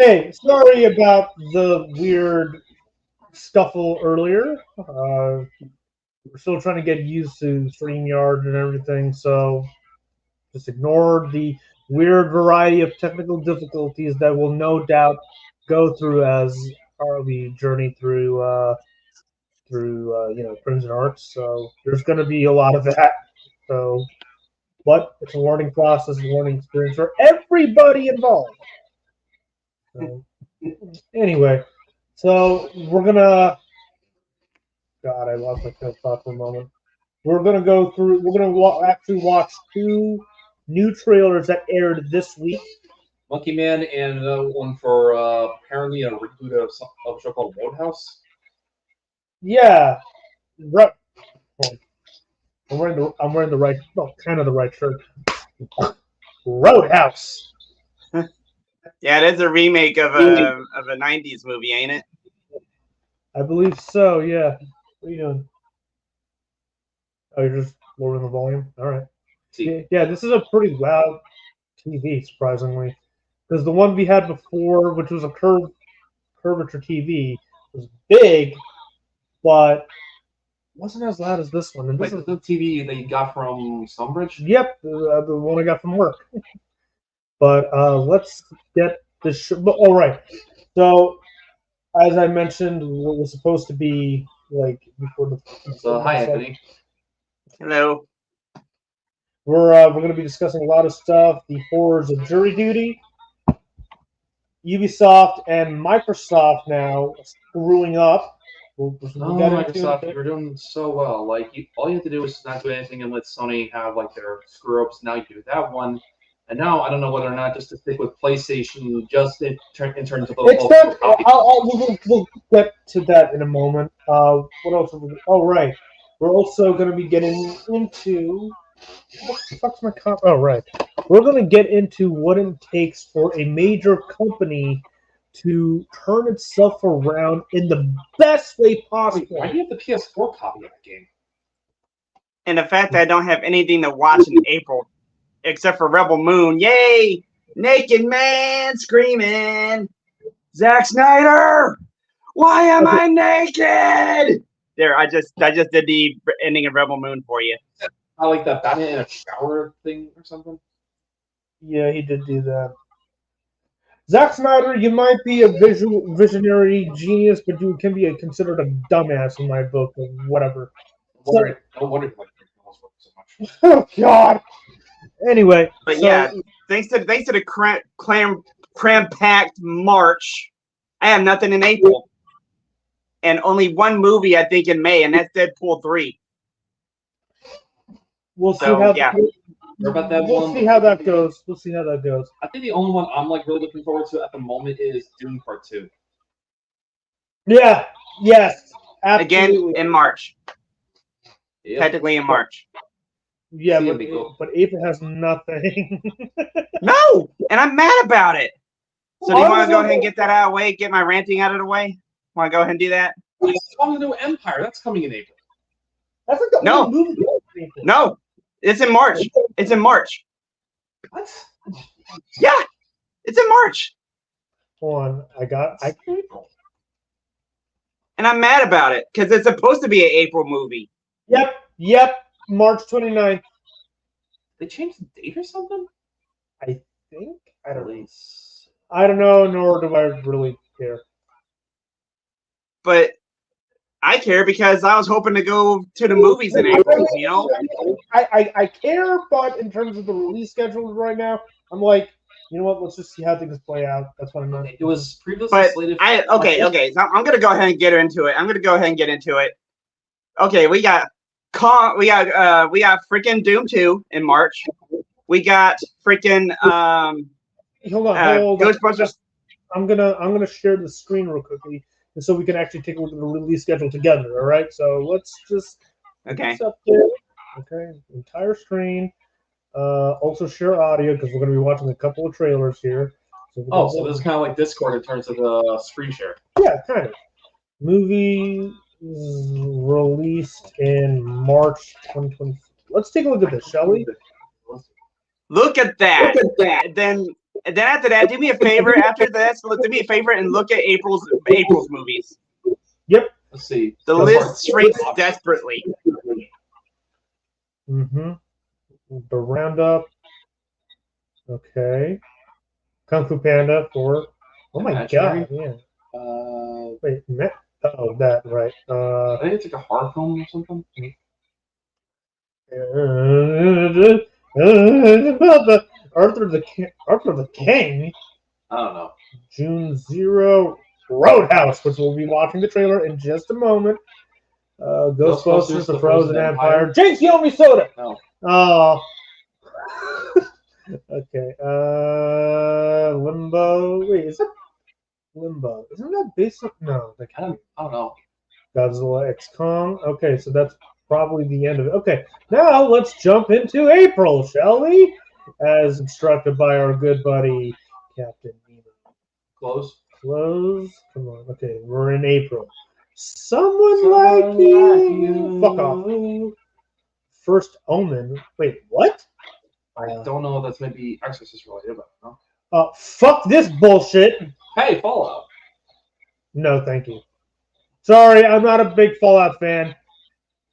Hey, sorry about the weird scuffle earlier. We're still trying to get used to StreamYard and everything, so just ignore the weird variety of technical difficulties that will no doubt go through as we journey through Crimson Arts. So there's going to be a lot of that. So, but it's a learning process, a learning experience for everybody involved. So, anyway, so we're gonna. God, I lost my train of thought for a moment. We're gonna go through. We're gonna actually watch two new trailers that aired this week. Monkey Man and another one for apparently a reboot of a show called Roadhouse. Yeah, right. I'm wearing the right, well, kind of the right shirt. Roadhouse. Yeah, it is a remake of a '90s movie, ain't it? I believe so. Yeah. What are you doing? Oh, you're just lowering the volume. All right. Yeah, this is a pretty loud TV, surprisingly, because the one we had before, which was a curvature TV, was big, but wasn't as loud as this one. And this is the TV that you got from Stonebridge? Yep, the one I got from work. But let's get this. All right. So, as I mentioned, what was supposed to be like before the. So hi, Anthony. Hello. We're going to be discussing a lot of stuff: the horrors of jury duty, Ubisoft and Microsoft now screwing up. Microsoft, you're doing so well. Like, all you have to do is not do anything and let Sony have like their screw ups. Now you do that one, and now I don't know whether or not just to stick with PlayStation, just in terms of we'll get to that in a moment. What else? Oh, right. We're also going to be getting into. What the fuck's my comp? Oh, right. We're going to get into what it takes for a major company to turn itself around in the best way possible. Why do you have the PS4 copy of the game? And the fact that I don't have anything to watch in April, except for Rebel Moon. Yay! Naked man screaming, Zack Snyder! Why am I naked? There, I just did the ending of Rebel Moon for you. I like that Batman in a shower thing or something. Yeah, he did do that. Zack Snyder, you might be a visionary genius, but you can be considered a dumbass in my book or whatever. No wonder so much. Oh God. Anyway, but so, yeah, thanks to the cram-packed March, I have nothing in April, and only one movie I think in May, and that's Deadpool 3. We'll see how. Yeah. We'll see how that goes. We'll see how that goes. I think the only one I'm like really looking forward to at the moment is Dune Part 2. Yeah. Yes. Absolutely. Again in March. Yep. Technically in March. Yeah, but April has nothing. No, and I'm mad about it. So do you want to go ahead and get that out of the way? Get my ranting out of the way? Want to go ahead and do that? It's coming to Empire. That's coming in April. That's like the only movie. No. It's in March. It's in March. What? Yeah, it's in March. Hold on, I April. And I'm mad about it because it's supposed to be an April movie. Yep. March 29th. They changed the date or something? I think. I don't know, nor do I really care. But I care because I was hoping to go to the movies in April, you know? I care, but in terms of the release schedule right now, I'm like, you know what, let's just see how things play out. That's what I'm doing. It was previously slated for... Okay, so I'm going to go ahead and get into it. Okay, we got freaking Doom 2 in March. We got freaking hold on. Ghostbusters. I'm gonna share the screen real quickly, and so we can actually take a look at the release schedule together. All right, so let's just up there. Okay, entire screen. Also share audio because we're gonna be watching a couple of trailers here. So this is kind of like Discord in terms of the screen share. Yeah, kind of. Movie released in March 2020. Let's take a look at this, shall we? Look at that. Then And then after that, do me a favor. After this, do me a favor and look at April's movies. Yep. Let's see. The list shrinks desperately. Mm-hmm. The roundup. Okay. Kung Fu Panda 4. Oh my god, yeah. Wait, that, right. I think it's like a horror film or something. The Arthur the King. I don't know. June 0. Roadhouse, which we'll be watching the trailer in just a moment. Ghostbusters, The Frozen Empire. Jinx, you owe me soda! No. Oh. Okay. Limbo. Wait, is that Limbo? Isn't that based on... No. I don't know. Godzilla X Kong. Okay, so that's probably the end of it. Okay, now let's jump into April, shall we? As instructed by our good buddy, Captain Nemo. Close. Come on. Okay, we're in April. Someone like you. Fuck off. First Omen. Wait, what? I don't know if that's maybe Exorcist related, but no. Fuck this bullshit. Hey, Fallout. No, thank you. Sorry, I'm not a big Fallout fan.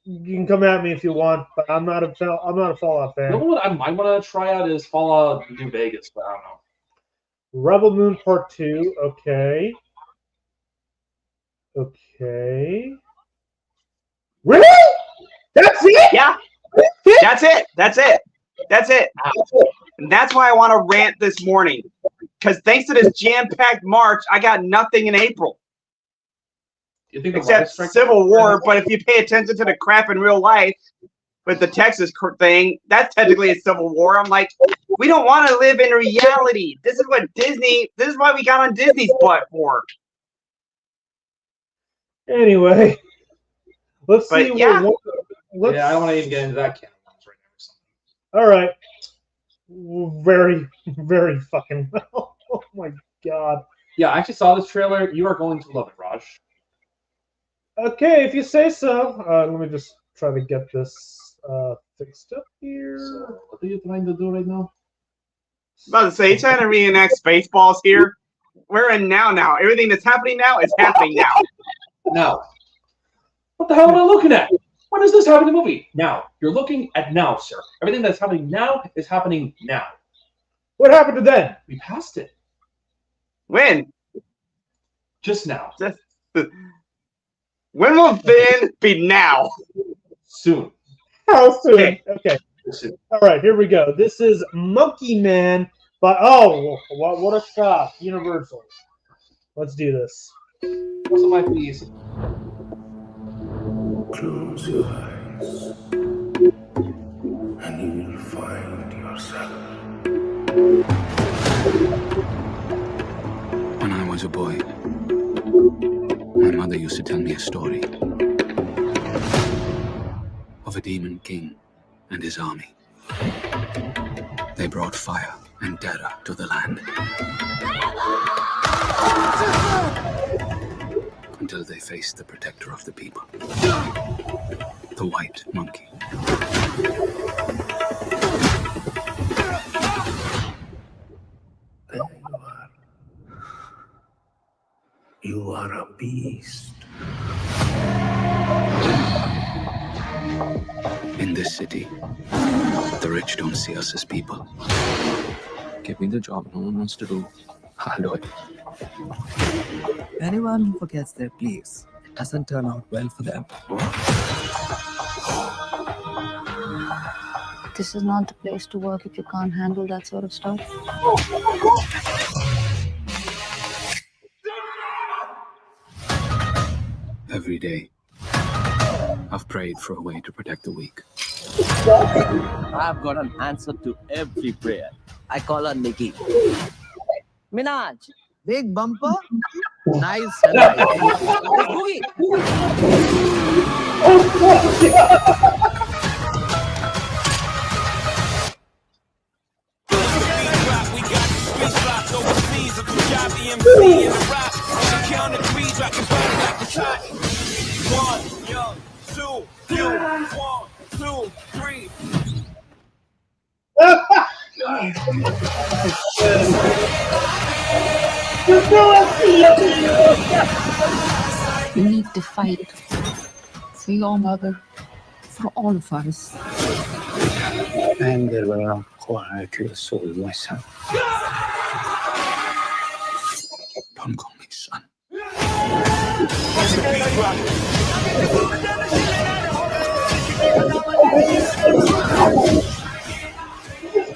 You can come at me if you want, but I'm not a Fallout fan. You know what I might want to try out is Fallout New Vegas, but I don't know. Rebel Moon Part 2. Okay. Really? That's it? Yeah. That's it. And that's why I want to rant this morning. Because thanks to this jam-packed March, I got nothing in April. You think except Civil War, but if you pay attention to the crap in real life with the Texas thing, that's technically a Civil War. I'm like, we don't want to live in reality. This is why we got on Disney's butt for. Anyway, let's see. Yeah, I don't want to even get into that can of worms right now. All right. Very, very fucking well. Oh my god. Yeah, I actually saw this trailer. You are going to love it, Raj. Okay, if you say so. Let me just try to get this fixed up here. So, what are you trying to do right now? I was about to say, you trying to reenact Spaceballs here? We're in now. Everything that's happening now is happening now. Now. What the hell am I looking at? When does this happen in the movie? Now. You're looking at now, sir. Everything that's happening now is happening now. What happened to then? We passed it. When? Just now. When will then be now? Soon. How soon? Okay. Soon. All right, here we go. This is Monkey Man, but what a shock! Universal. Let's do this. What's on my please? Close your eyes, and you will find yourself. When I was a boy, my mother used to tell me a story of a demon king and his army. They brought fire and terror to the land. Until they faced the protector of the people, the white monkey. There you are a beast. In this city, the rich don't see us as people. Give me the job no one wants to do. I'll do it. Anyone who forgets their beliefs, it doesn't turn out well for them. This is not the place to work if you can't handle that sort of stuff. Every day, I've prayed for a way to protect the weak. I've got an answer to every prayer. I call her Nikki. Minaj, big bumper, nice and nice. Boogie. You need to fight for your mother, for all of us. And there will quietly soul, my son. Don't call me son.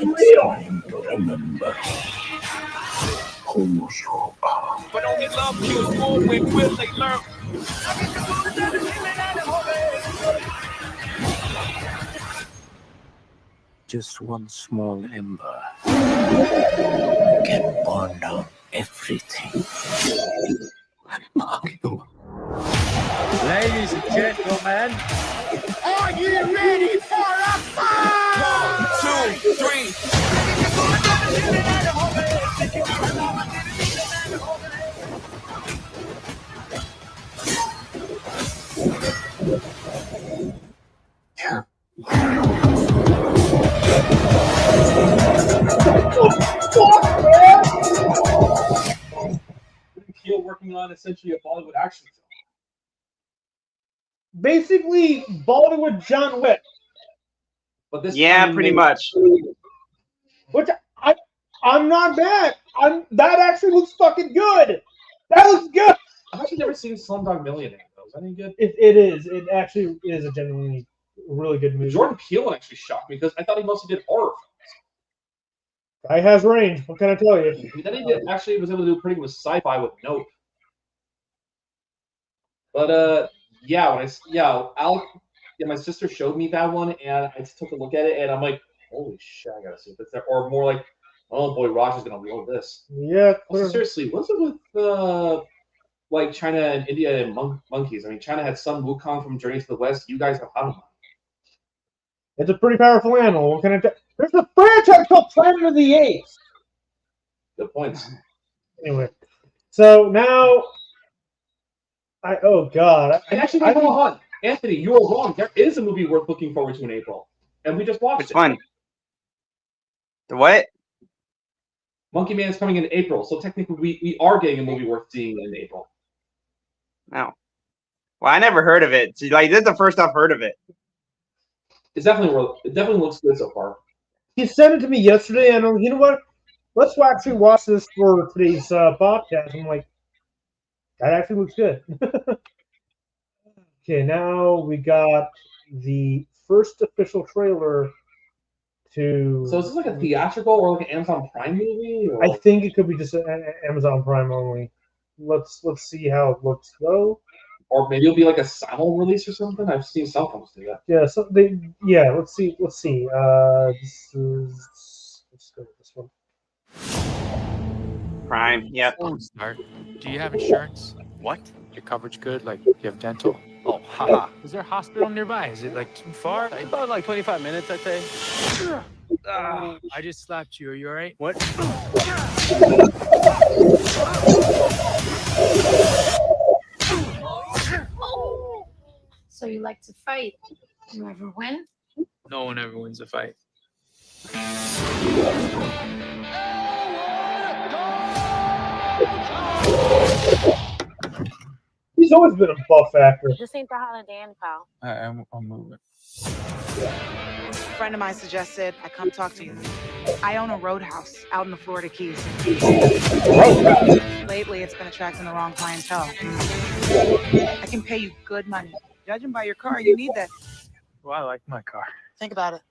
It's time to remember who you are. But only love kills more when will they learn? Just one small ember can burn down everything. Mario. Ladies and gentlemen, are you ready for a fight? 1, 2, 3. Yeah. Peel working on essentially a Bollywood action film. Basically, Bollywood John Wick, But this Yeah, time pretty they- much. which I'm not bad. That actually looks fucking good. That looks good. I've actually never seen Slumdog Millionaire though. Is that any good? It is. It actually is a genuinely really good movie. Jordan Peele actually shocked me because I thought he mostly did horror Guy has range. What can I tell you? films. Then he did, actually was able to do pretty good with sci-fi with Nope. But yeah, my sister showed me that one and I just took a look at it and I'm like, holy shit, I gotta see this. Or more like, oh boy, Roger's gonna love this. Yeah. Also, seriously, what's it with like China and India and monkeys? I mean, China had Sun Wukong from Journey to the West. You guys have Hanuman. It's a pretty powerful animal. What can I tell? There's a franchise called Planet of the Apes. Good points. Anyway, so now oh god, And actually, wait, hold on, Anthony, you were wrong. There is a movie worth looking forward to in April, and we just watched Which it. one? The what? Monkey Man is coming in April, so technically we are getting a movie worth seeing in April. No. Well, I never heard of it. So, like, this is the first I've heard of it. It definitely looks good so far. he sent it to me yesterday, and you know what? Let's actually watch this for today's podcast. I'm like, that actually looks good. Okay, now we got the first official trailer to. So is this like a theatrical or like an Amazon Prime movie? Or? I think it could be just Amazon Prime only. Let's see how it looks though. Or maybe it'll be like a simul release or something. I've seen some films do that. Yeah, so let's see. Let's go with this one. Prime. Yep. Start. Do you have insurance? What? Your coverage good? Like, you have dental? Oh, haha. Is there a hospital nearby? Is it, like, too far? About like 25 minutes, I'd say. I just slapped you. Are you all right? What? So you like to fight? You ever win? No one ever wins a fight. He's always been a buff actor. This ain't the Holiday Inn, pal. I'm moving. A friend of mine suggested I come talk to you. I own a roadhouse out in the Florida Keys. Lately, it's been attracting the wrong clientele. I can pay you good money. Judging by your car, you need that. Well, I like my car. Think about it.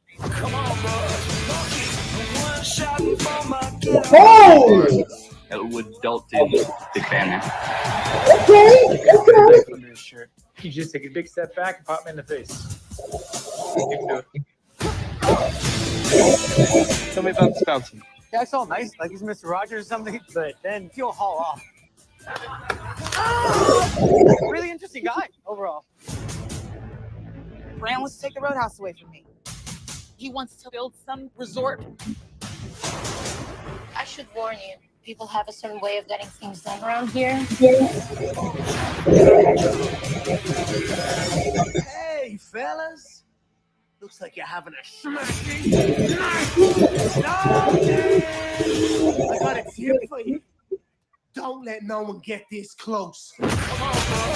Oh! Elwood Dalton, big fan man. Okay. Under his shirt. You just take a big step back and pop me in the face. You can do it. Tell me about this fountain. Yeah, it's all nice, like he's Mr. Rogers or something, but then he'll haul off. Really interesting guy, overall. Brand wants to take the roadhouse away from me. He wants to build some resort. I should warn you. People have a certain way of getting things done around here. Hey, fellas. Looks like you're having a smashing night. Okay. I got a tip for you. Don't let no one get this close. Come on, bro.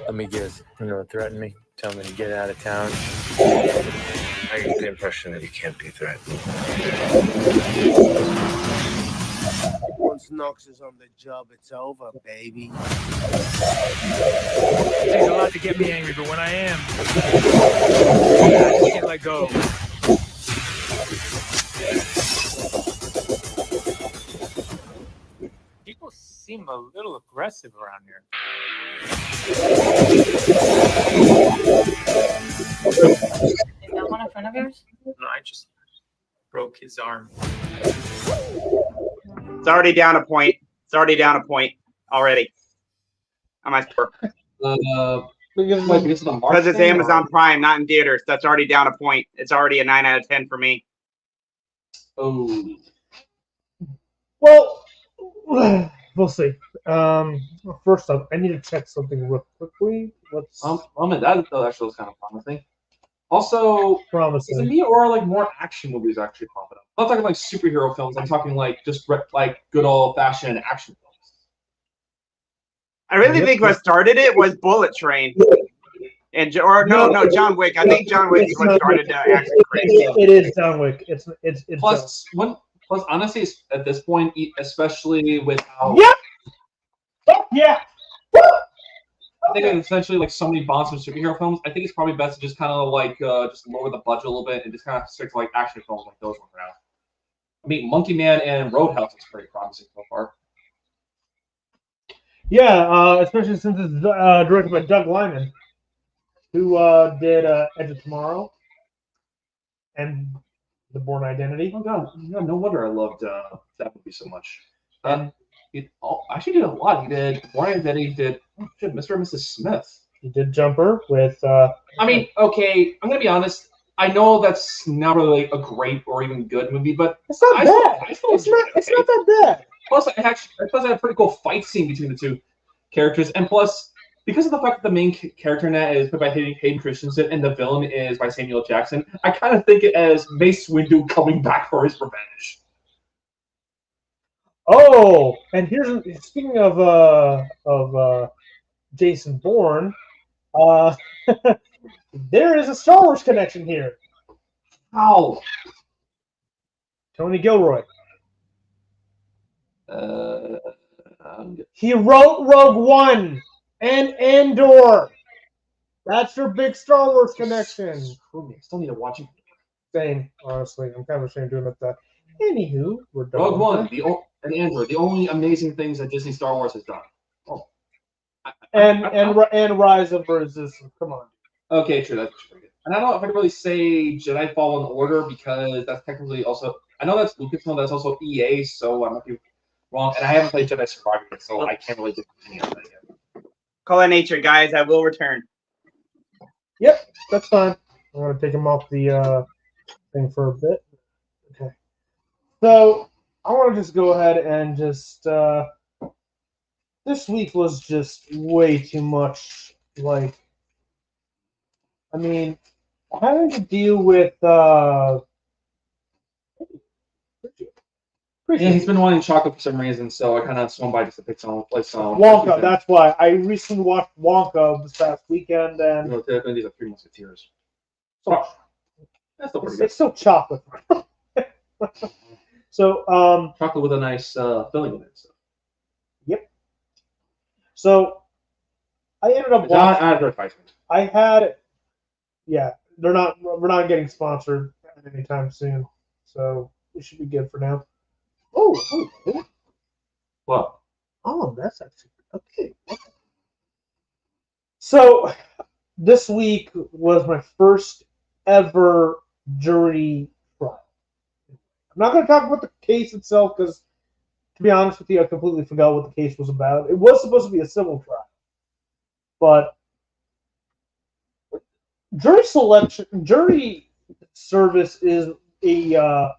Let me guess. Threaten me. Tell me to get out of town. I get the impression that he can't be threatened. Once Knox is on the job, it's over, baby. It takes a lot to get me angry, but when I am, I can't let go. People seem a little aggressive around here. Is that one in front of yours? No, I just broke his arm. It's already down a point. It's already down a point already. On my score. Because it's Amazon Prime, not in theaters. That's already down a point. It's already a 9 out of 10 for me. Oh. Well, we'll see. First up, I need to check something real quickly. Let's. That actually was kind of promising. Also, is it me or like more action movies actually popping up? I'm not talking like superhero films. I'm talking like just like good old fashioned action films. I really think what started it was Bullet Train. And no, John Wick. I think John Wick is what started the action craze. It is John Wick. It's plus honestly, at this point, especially with how yeah. I think it's essentially like so many bonds from superhero films. I think it's probably best to just kind of like just lower the budget a little bit and just kind of stick to like action films like those ones now. I mean, Monkey Man and Roadhouse is pretty promising so far. Yeah, especially since it's directed by Doug Liman, who did Edge of Tomorrow and The Bourne Identity. Oh God, no wonder I loved that movie so much. And he actually did a lot. He did Bourne Identity. He did Mr. and Mrs. Smith. He did Jumper with. I mean, okay, I'm gonna be honest. I know that's not really a great or even good movie, but it's not bad. It's not that bad. Plus, I had a pretty cool fight scene between the two characters, and plus, because of the fact that the main character in that is played by Hayden Christensen and the villain is by Samuel Jackson, I kind of think it as Mace Windu coming back for his revenge. Oh, and speaking of Jason Bourne, there is a Star Wars connection here. How? Tony Gilroy. He wrote Rogue One and Andor. That's your big Star Wars connection. I still need to watch it. Same, honestly. I'm kind of ashamed doing it. Anywho, we're done. Rogue One and Andor, the only amazing things that Disney Star Wars has done. Oh. And Rise of Resistance. Come on. Okay, true. That's pretty good. And I don't know if I can really say Jedi Fallen Order because that's technically also. I know that's Lucasfilm, that's also EA, so I might be wrong. And I haven't played Jedi Survivor yet, so I can't really do any of that yet. Call it nature, guys. I will return. Yep, that's fine. I'm going to take him off the thing for a bit. Okay. So, I want to just go ahead and just... this week was just way too much, like... I mean, having to deal with... Yeah, he's been wanting chocolate for some reason, so I kind of swung by just to pick some. Wonka, that's why. I recently watched Wonka this past weekend, and... These are Three Musketeers. So, that's still pretty good. It's still chocolate. So, chocolate with a nice filling in it. So. Yep. So, I ended up watching... advertisement. I had... Yeah, we're not getting sponsored anytime soon, so it should be good for now. Oh. What? Oh, that's actually okay. So, this week was my first ever jury trial. I'm not going to talk about the case itself because, to be honest with you, I completely forgot what the case was about. It was supposed to be a civil trial, but jury service is a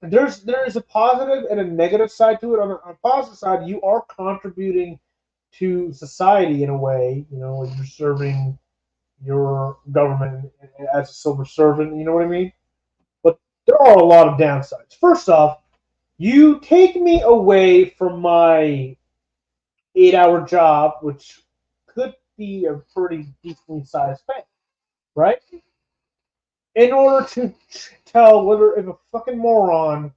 there is a positive and a negative side to it. On the positive side, you are contributing to society in a way. You know, you're serving your government as a civil servant. You know what I mean? But there are a lot of downsides. First off, you take me away from my 8-hour job, which could be a pretty decently sized pay, right? In order to tell whether if a fucking moron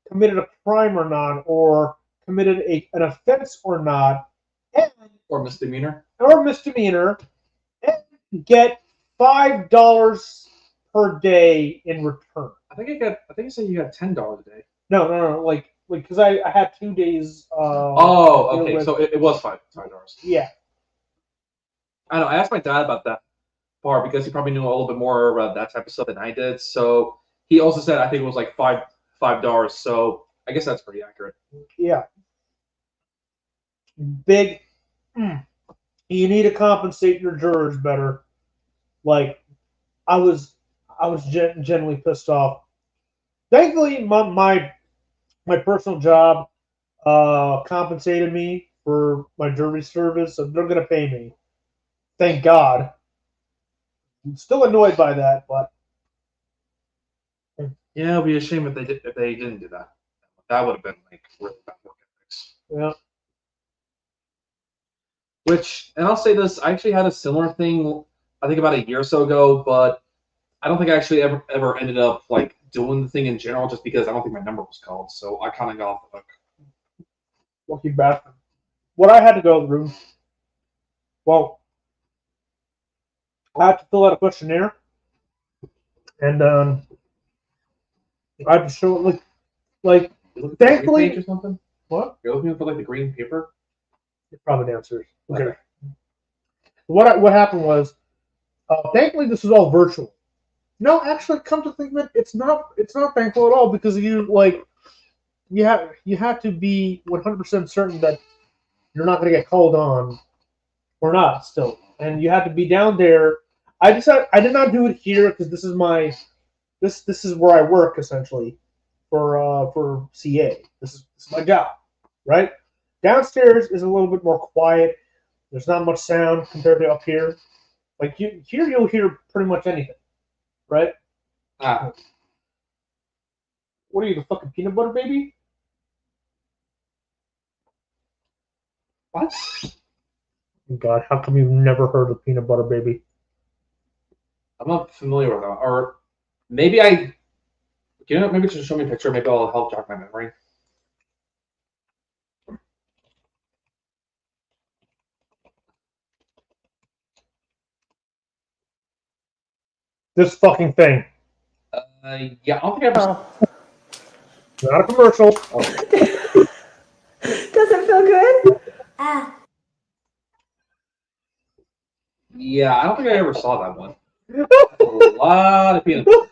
committed a crime or not, or committed an offense or not, or misdemeanor, and get $5 per day in return. I think you said you got $10 a day. No, like because I had 2 days. Okay, so it was $5. Yeah. I know. I asked my dad about that part because he probably knew a little bit more about that type of stuff than I did. So he also said I think it was like $5. So I guess that's pretty accurate. Yeah. Big. You need to compensate your jurors better. Like, I was genuinely pissed off. Thankfully, my personal job compensated me for my jury service, so they're gonna pay me. Thank God. I'm still annoyed by that, but yeah, it'd be a shame if they didn't do that. That would have been like really bad work ethics. Yeah. Which, and I'll say this, I actually had a similar thing, I think about a year or so ago, but I don't think I actually ever ended up like doing the thing in general, just because I don't think my number was called. So I kind of got off the hook. Lucky bastard. What I had to go through, well, I had to fill out a questionnaire, and I had to show it like thankfully. Or something? What? You're looking for like the green paper? It probably answers. Okay. What happened was, thankfully this was all virtual. No, actually, come to think of it, it's not thankful at all, because you have to be 100% certain that you're not going to get called on or not still, and you have to be down there. I did not do it here because this is where I work essentially for CA. This is my job, right? Downstairs is a little bit more quiet. There's not much sound compared to up here. Like here, you'll hear pretty much anything, right? What are you, the fucking peanut butter baby? What? God, how come you've never heard of peanut butter baby? I'm not familiar with that. Or maybe maybe just show me a picture. Maybe I'll help jog my memory. This fucking thing. Yeah, I don't think I've Not a commercial. Does it feel good? Yeah, I don't think I ever saw that one. A lot of peanut butter.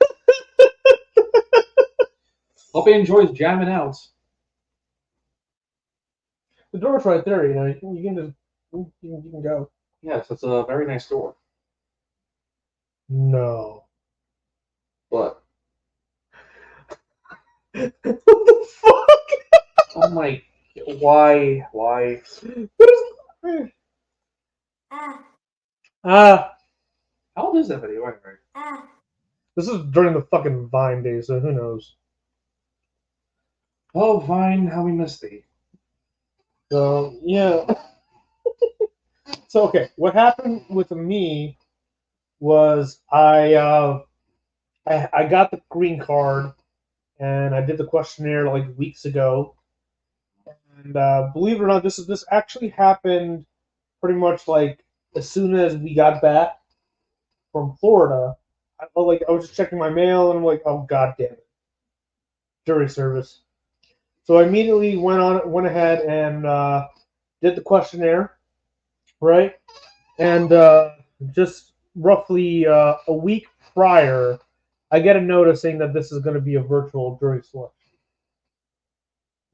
Hope he enjoys jamming out. The door's right there. You know, you can go. Yes, it's a very nice door. No. What? What the fuck? Oh my! Why? What is? How old is that video anyway? This is during the fucking Vine days, so who knows? Oh, Vine, how we missed thee. So yeah. So okay, what happened with me was I got the green card, and I did the questionnaire like weeks ago. And believe it or not, this actually happened pretty much like as soon as we got back from Florida. I was just checking my mail, and I'm like, oh god damn it, jury service. So I immediately went ahead and did the questionnaire, right? And just roughly a week prior, I get a notice saying that this is going to be a virtual jury selection.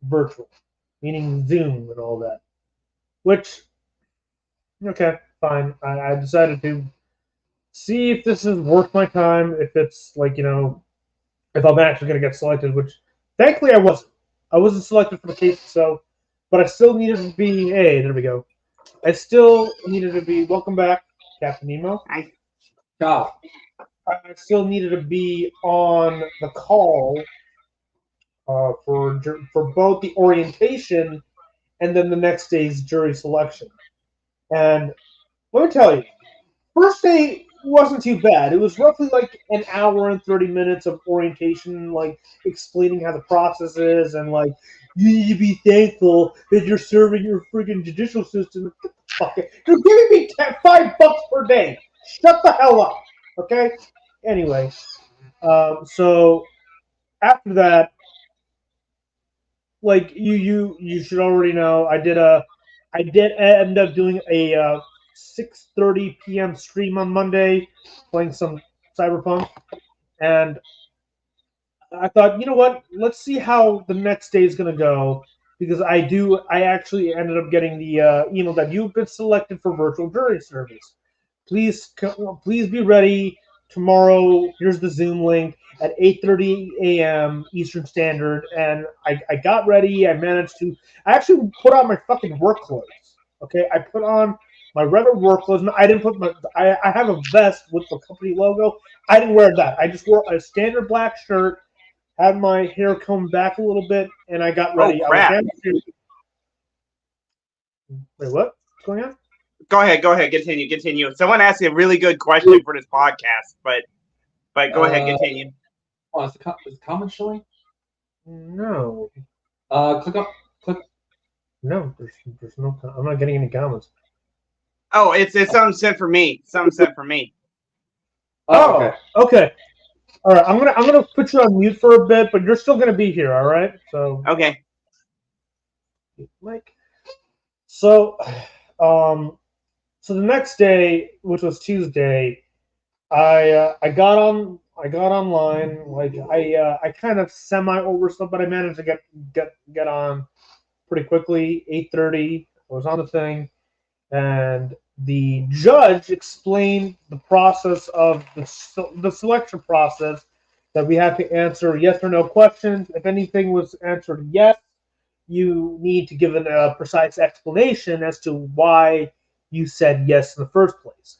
Virtual, meaning Zoom and all that. Which, okay, fine. I decided to see if this is worth my time, if it's like, you know, if I'm actually going to get selected, which thankfully I wasn't. I wasn't selected for the case itself, but I still needed to be, hey, there we go. I still needed to be, welcome back, Captain Nemo. Hi. God. I still needed to be on the call for both the orientation and then the next day's jury selection. And let me tell you, first day wasn't too bad. It was roughly like an hour and 30 minutes of orientation, like explaining how the process is, and like you need to be thankful that you're serving your friggin' judicial system. Fuck it. You're giving me $5 per day. Shut the hell up. Okay? Anyway, so after that, like you should already know, I did end up doing a 6:30 p.m. stream on Monday, playing some Cyberpunk, and I thought, you know what? Let's see how the next day is gonna go, because I actually ended up getting the email that you've been selected for virtual jury service. Please be ready tomorrow. Here's the Zoom link at 8:30 a.m. Eastern Standard, and I got ready. I actually put on my fucking work clothes. Okay, I put on my regular work clothes. I didn't put I have a vest with the company logo. I didn't wear that. I just wore a standard black shirt, had my hair combed back a little bit, and I got ready. Oh, crap. Wait, what? What's going on? Go ahead, continue. Someone asked you a really good question for this podcast, but go ahead, continue. Oh, is the comment showing? No. Click. No, there's no. I'm not getting any comments. Oh, it's something sent for me. Oh, okay. All right, I'm gonna put you on mute for a bit, but you're still gonna be here. All right. So. Okay. Mike. So, so the next day, which was Tuesday, I got online. Like I kind of semi over stuff, but I managed to get on pretty quickly. 8:30, I was on the thing, and the judge explained the process of the selection process, that we have to answer yes or no questions. If anything was answered yes, you need to give a precise explanation as to why you said yes in the first place.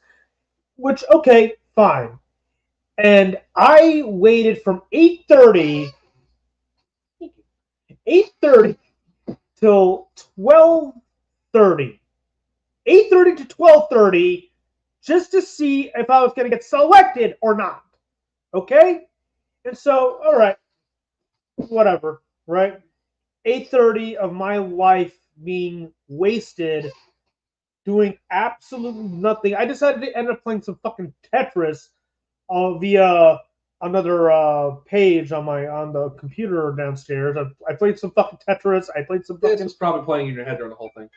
Which, okay, fine. And I waited from 8:30 till 12:30. 8:30 to 12:30, just to see if I was going to get selected or not. Okay? And so, all right, whatever, right? 8:30 of my life being wasted doing absolutely nothing. I decided to end up playing some fucking Tetris via another page on the computer downstairs. I played some fucking Tetris. I played some. It's just probably playing in your head during the whole thing.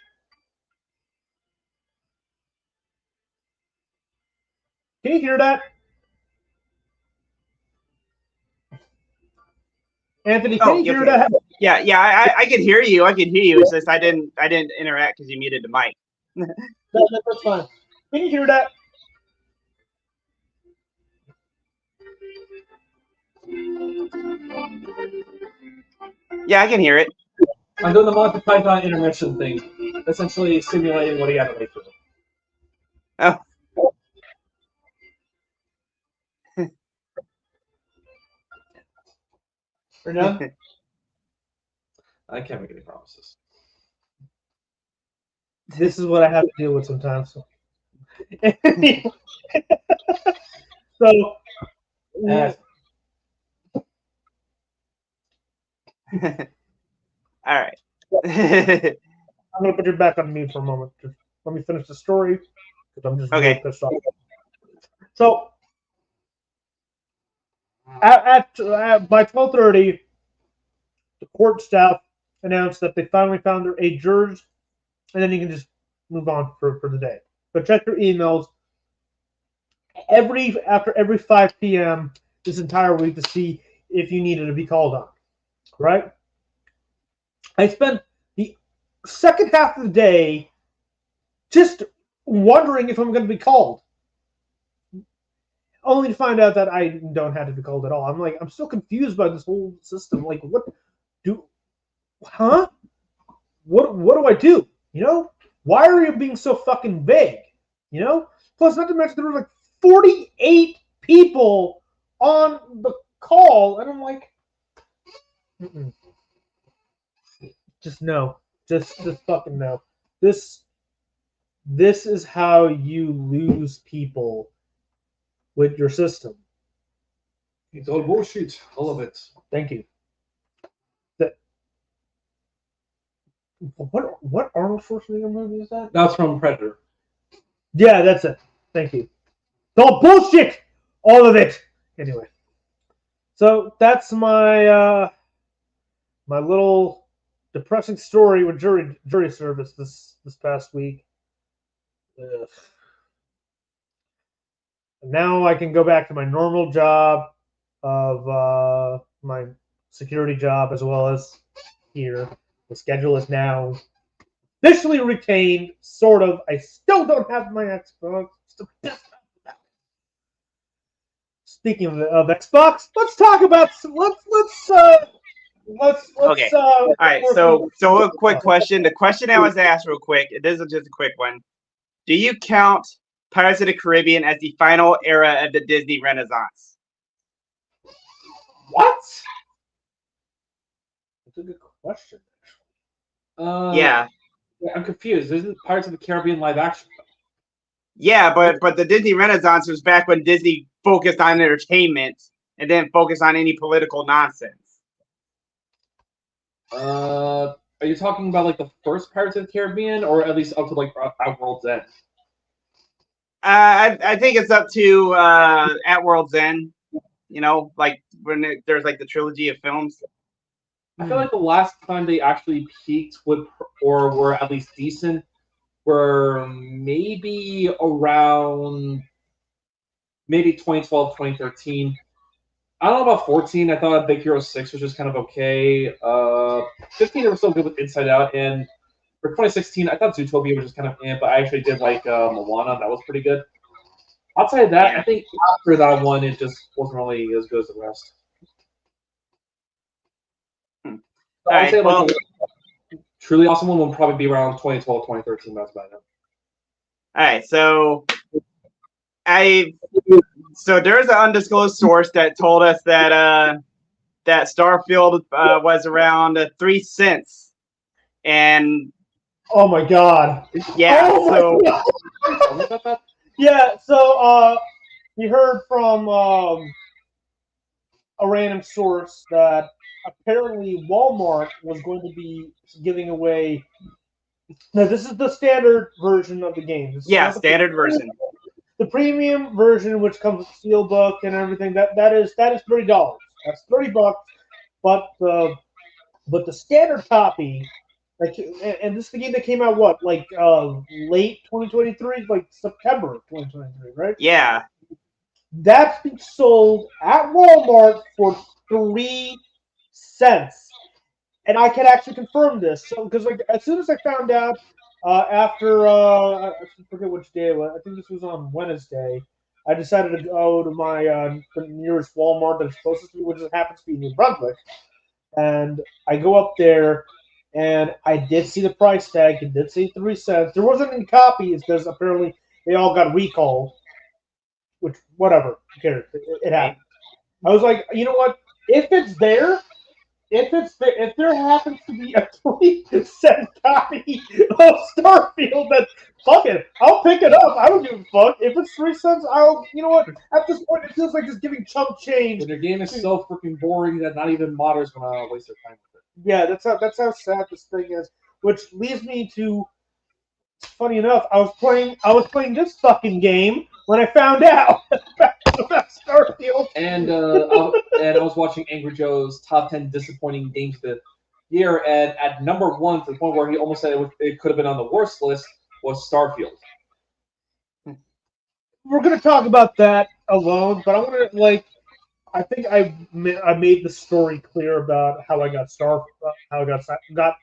Can you hear that? Anthony, can you hear that? Yeah, I can hear you. It's just I didn't interact because you muted the mic. That's fine. Can you hear that? Yeah, I can hear it. I'm doing the Monty Python intermission thing, essentially simulating what he had to wait for. Oh. Or no? I can't make any promises. This is what I have to deal with sometimes. So, all right. I'm gonna put you back on mute for a moment. Just let me finish the story, because I'm just really pissed off. So by 12:30, the court staff announced that they finally found their 8 jurors, and then you can just move on for the day. But check your emails after every 5 p.m. this entire week to see if you needed to be called on. Right? I spent the second half of the day just wondering if I'm going to be called, only to find out that I don't have to be called at all. I'm still confused by this whole system. Like, what do I do? You know? Why are you being so fucking vague? You know? Plus, not to mention, there were like 48 people on the call, and I'm like, mm-mm. Just no. Just fucking no. This is how you lose people with your system. It's all bullshit. All of it. Thank you. What Arnold Schwarzenegger movie is that? That's from Predator. Yeah, that's it. Thank you. It's all bullshit. All of it. Anyway, so that's my my little depressing story with jury service this past week. Ugh. Now I can go back to my normal job of my security job as well as here. The schedule is now officially retained, sort of. I still don't have my Xbox. Still pissed off about it. Speaking of Xbox, let's talk about let's Okay. All right. So a quick question. The question I was asked real quick. This is just a quick one. Do you count Pirates of the Caribbean as the final era of the Disney Renaissance? What? That's a good question. Yeah. I'm confused. Isn't Pirates of the Caribbean live action? Yeah, but the Disney Renaissance was back when Disney focused on entertainment and then focused on any political nonsense. Are you talking about like the first Pirates of the Caribbean, or at least up to like At World's End? I think it's up to At World's End. You know, like when there's like the trilogy of films. I feel like the last time they actually peaked with, or were at least decent, were maybe around 2012, 2013. I don't know about 14. I thought Big Hero 6 was just kind of okay. 15, they were still good with Inside Out. And for 2016, I thought Zootopia was just kind of but I actually did like Moana. That was pretty good. Outside of that, I think after that one, it just wasn't really as good as the rest. So I would say like a truly awesome one will probably be around 2012, 2013. That's about it. All right, so there's an undisclosed source that told us that that Starfield was around 3 cents, and oh my god, yeah, so yeah, so you heard from a random source that apparently Walmart was going to be giving away. No, this is the standard version of the game. Yeah, standard version. The premium version, which comes with steelbook and everything, that is $30. That's $30. But the standard copy, like, and this is the game that came out late 2023, like September 2023, right? Yeah. That's being sold at Walmart for 3 cents, and I can actually confirm this. So, because like as soon as I found out after I forget which day it was. I think this was on Wednesday. I decided to go to my the nearest Walmart that's closest to me, which happens to be New Brunswick, and I go up there. And I did see the price tag. It did say 3 cents. There wasn't any copies because apparently they all got recalled. Which, whatever. Who cares? It happened. I was like, you know what? If it's there, if there happens to be a 3-cent copy of Starfield, then fuck it. I'll pick it up. I don't give a fuck. If it's 3 cents, you know what? At this point, it feels like just giving chump change. When your game is so freaking boring that not even modders want to waste their time with it. Yeah, that's how sad this thing is. Which leads me to, funny enough, I was playing this fucking game when I found out about Starfield. And I was watching Angry Joe's top 10 disappointing games of the year, and at number 1, to the point where he almost said it could have been on the worst list, was Starfield. We're gonna talk about that alone, but I want to I think I made the story clear about how I got got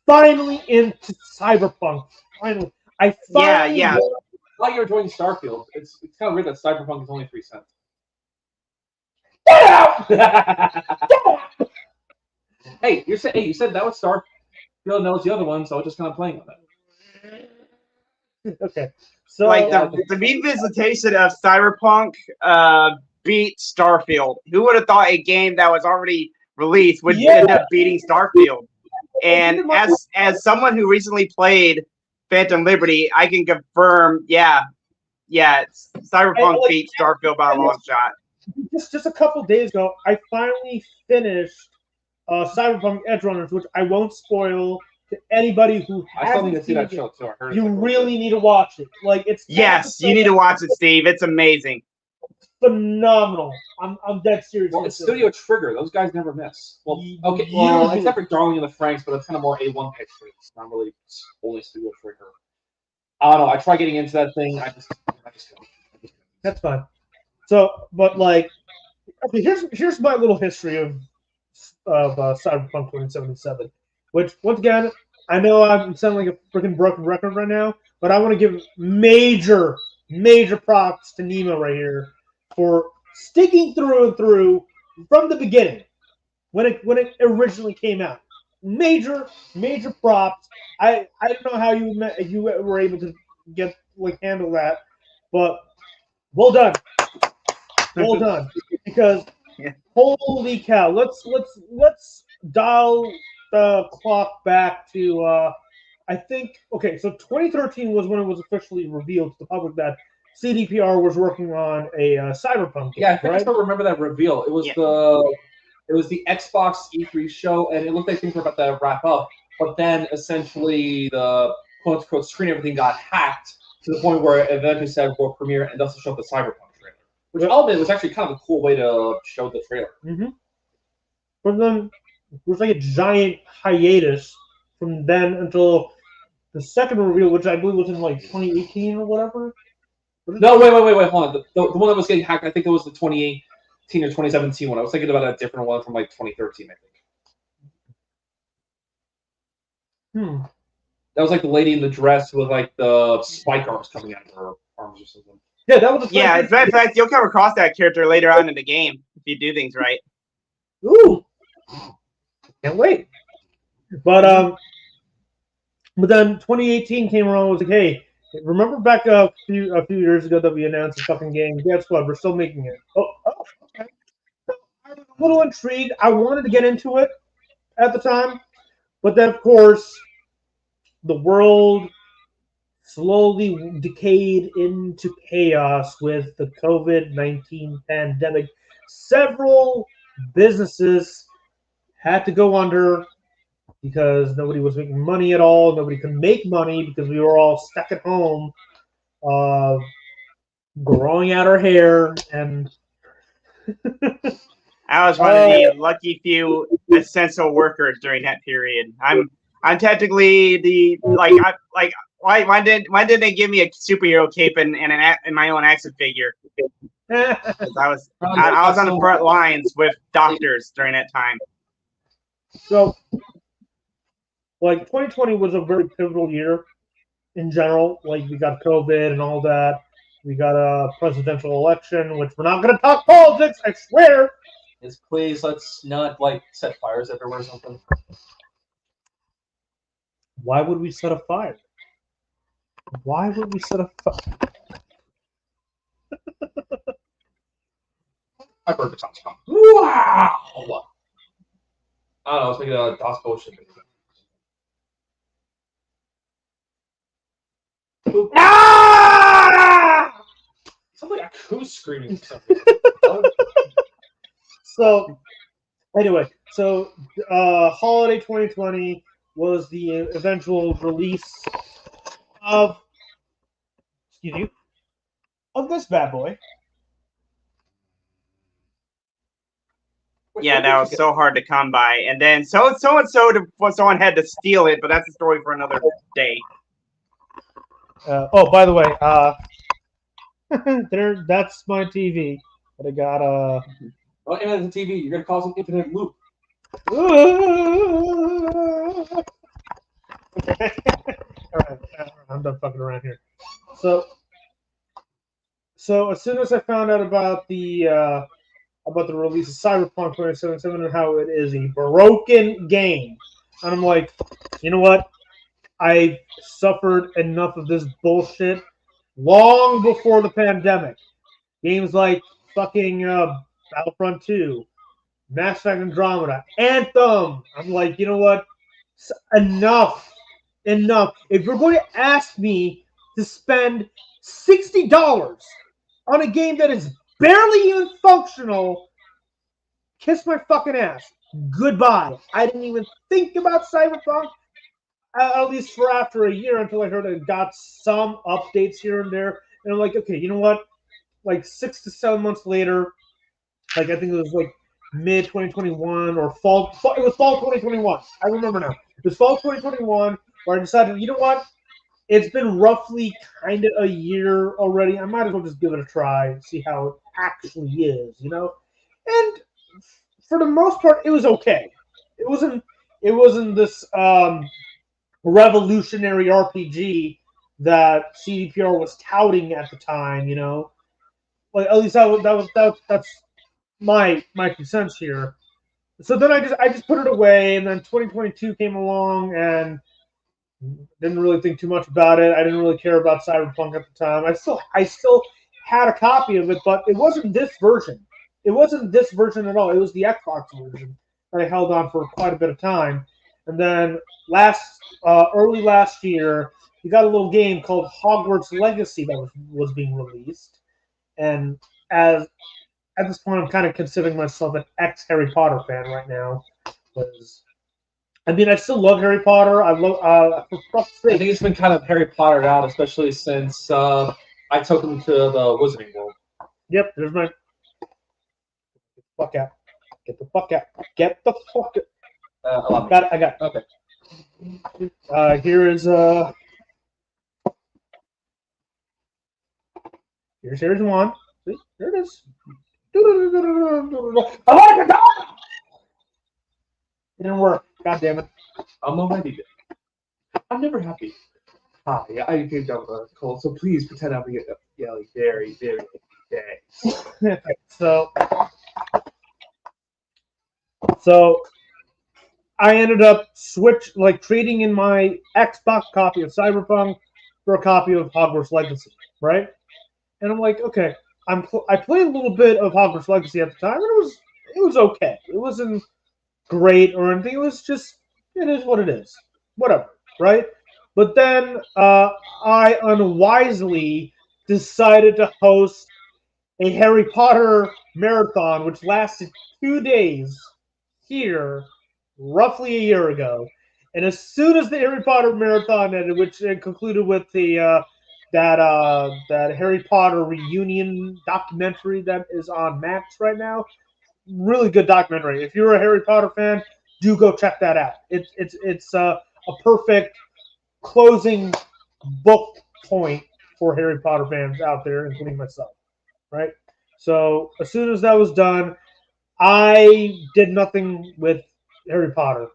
finally into Cyberpunk. Finally, yeah. While you're enjoying Starfield, it's kind of weird that Cyberpunk is only 3 cents. Get out! Hey, you said that was Starfield. No, it's the other one, so I was just kind of playing on that. Okay. So like the revisitation of Cyberpunk beat Starfield. Who would have thought a game that was already released would end up beating Starfield? And as someone who recently played Phantom Liberty, I can confirm, Cyberpunk beat Starfield by a long shot. Just a couple days ago, I finally finished Cyberpunk Edgerunners, which I won't spoil to anybody who I still need hasn't to see seen that it. show too. I heard You really need to watch it. Like it's Yes, you need to watch it, Steve. It's amazing. Phenomenal. I'm dead serious. Well, it's Studio Trigger. Those guys never miss. Well, okay, well, except for Darling in the Franxx, but it's kind of more A1 picture. It's not really only Studio Trigger. I don't know. I tried getting into that thing. I just couldn't. That's fine. So, but like, okay, here's my little history of Cyberpunk 2077. Which, once again, I know I'm sounding like a freaking broken record right now, but I want to give major props to Nemo right here for sticking through and through from the beginning when it originally came out. Major props. I don't know how you were able to handle that, but well done. Well done. Because holy cow, let's dial the clock back to I think so 2013 was when it was officially revealed to the public that CDPR was working on a Cyberpunk game. Yeah, I think right? I still remember that reveal. It was the Xbox E3 show, and it looked like things were about to wrap up. But then essentially the quote unquote screen everything got hacked to the point where it eventually said world premiere and thus showed the Cyberpunk trailer. Which I'll admit was actually kind of a cool way to show the trailer. Mm-hmm. But then it was like a giant hiatus from then until the second reveal, which I believe was in like 2018 or whatever. No, wait, hold on. The one that was getting hacked, I think it was the 2018 or 2017 one. I was thinking about a different one from like 2013, I think. That was like the lady in the dress with like the spike arms coming out of her arms or something. Yeah, that was. Yeah, as a matter of fact, you'll come across that character later on in the game if you do things right. Ooh, can't wait. But then 2018 came around and was like, hey, remember back a few years ago that we announced a fucking game? Guess what? We're still making it. Oh, okay. I was a little intrigued. I wanted to get into it at the time, but then of course the world slowly decayed into chaos with the COVID-19 pandemic. Several businesses had to go under because nobody was making money at all. Nobody could make money because we were all stuck at home, growing out our hair. And I was one of the lucky few essential workers during that period. I'm technically the why didn't they give me a superhero cape and my own action figure? Because I was on the front lines with doctors during that time. So, like 2020 was a very pivotal year in general. Like we got COVID and all that. We got a presidential election, which we're not going to talk politics. I swear. Yes, please let's not like set fires everywhere or something. Why would we set a fire? Why would we set a fire? I've heard the sounds come. Wow! I don't know, I was thinking of Das Bullshit. Ah! Something like a coos screaming or something. So, anyway, holiday 2020 was the eventual release of this bad boy. Yeah, that was so hard to come by, and then someone had to steal it, but that's a story for another day. By the way, that's my TV. But I got Oh, and the TV, you're gonna cause an infinite loop. Okay. All right, I'm done fucking around here. So as soon as I found out about the release of Cyberpunk 2077 and how it is a broken game, and I'm like, you know what? I suffered enough of this bullshit long before the pandemic. Games like fucking Battlefront 2, Mass Effect Andromeda, Anthem. I'm like, you know what? Enough. If you're going to ask me to spend $60 on a game that is barely even functional, kiss my fucking ass. Goodbye. I didn't even think about Cyberpunk, at least for after a year, until I heard it got some updates here and there. And I'm like, okay, you know what? Like 6 to 7 months later, like I think it was like mid 2021 or fall. It was fall 2021. I remember now. It was fall 2021 where I decided, you know what? It's been roughly kind of a year already. I might as well just give it a try, see how it actually is, you know. And for the most part, it was okay. It wasn't this revolutionary RPG that CDPR was touting at the time, you know. Like at least that's my 2 cents here. So then I just put it away, and then 2022 came along, and didn't really think too much about it. I didn't really care about Cyberpunk at the time. I still had a copy of it, but it wasn't this version. It wasn't this version at all. It was the Xbox version that I held on for quite a bit of time. And then early last year, we got a little game called Hogwarts Legacy that was being released. And at this point, I'm kind of considering myself an ex-Harry Potter fan right now. Because, I mean, I still love Harry Potter. I think it's been kind of Harry Pottered out, especially since I took him to the Wizarding World. Yep, there's my... Fuck out. Get the fuck out. Get the fuck out. Got it. I got it. Okay. Here is here's series 1. See, there it is. I like it. It didn't work. God damn it. I'm already dead. I'm never happy. Hi, I came down with a cold, so please pretend I'm yelling very, very day. So I ended up trading in my Xbox copy of Cyberpunk for a copy of Hogwarts Legacy, right? And I'm like, okay, I played a little bit of Hogwarts Legacy at the time, and it was okay. It wasn't great or anything. It was just, it is what it is. Whatever, right? But then I unwisely decided to host a Harry Potter marathon, which lasted 2 days here, roughly a year ago. And as soon as the Harry Potter marathon ended, which concluded with the that Harry Potter reunion documentary that is on Max right now, really good documentary. If you're a Harry Potter fan, do go check that out. It's a perfect closing book point for Harry Potter fans out there, including myself. Right? So as soon as that was done, I did nothing with Harry Potter.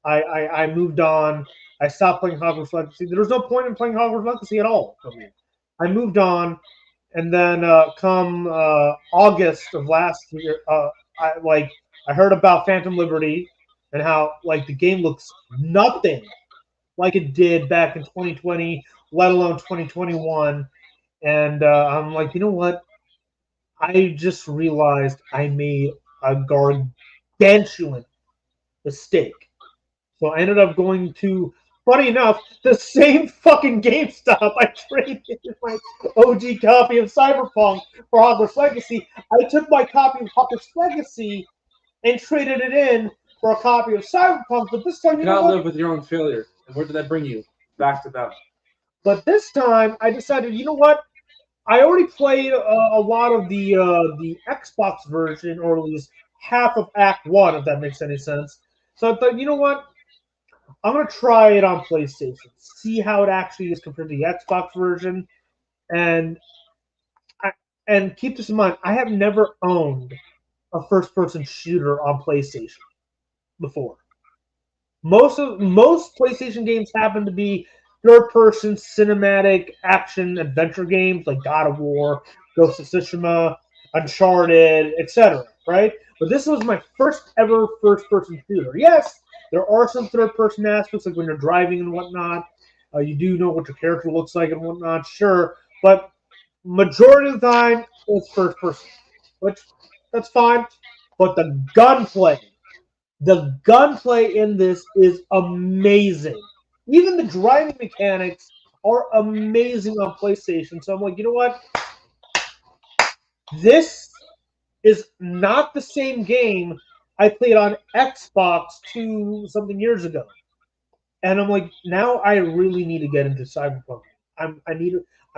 I moved on. I stopped playing Hogwarts Legacy. There was no point in playing Hogwarts Legacy at all for me. I moved on, and then come August of last year, I heard about Phantom Liberty and how the game looks nothing like it did back in 2020, let alone 2021. And I'm like, you know what? I just realized I made a gargantuan mistake. So I ended up going to, funny enough, the same fucking GameStop I traded my OG copy of Cyberpunk for Hogwarts Legacy. I took my copy of Hogwarts Legacy and traded it in for a copy of Cyberpunk, but this time you gotta live with your own failure. And where did that bring you? Back to them. But this time, I decided, you know what? I already played a lot of the Xbox version, or at least half of Act 1, if that makes any sense. So I thought, you know what? I'm going to try it on PlayStation, see how it actually is compared to the Xbox version. And keep this in mind, I have never owned a first-person shooter on PlayStation before. Most PlayStation games happen to be third-person cinematic action adventure games like God of War, Ghost of Tsushima, Uncharted, etc. Right? But this was my first ever first-person shooter. Yes, there are some third-person aspects, like when you're driving and whatnot, You do know what your character looks like and whatnot, sure, but majority of the time it's first person, which that's fine. But the gunplay in this is amazing. Even the driving mechanics are amazing on PlayStation. So I'm like, you know what? This is not the same game I played on Xbox 2 something years ago. And I'm like, now I really need to get into Cyberpunk. I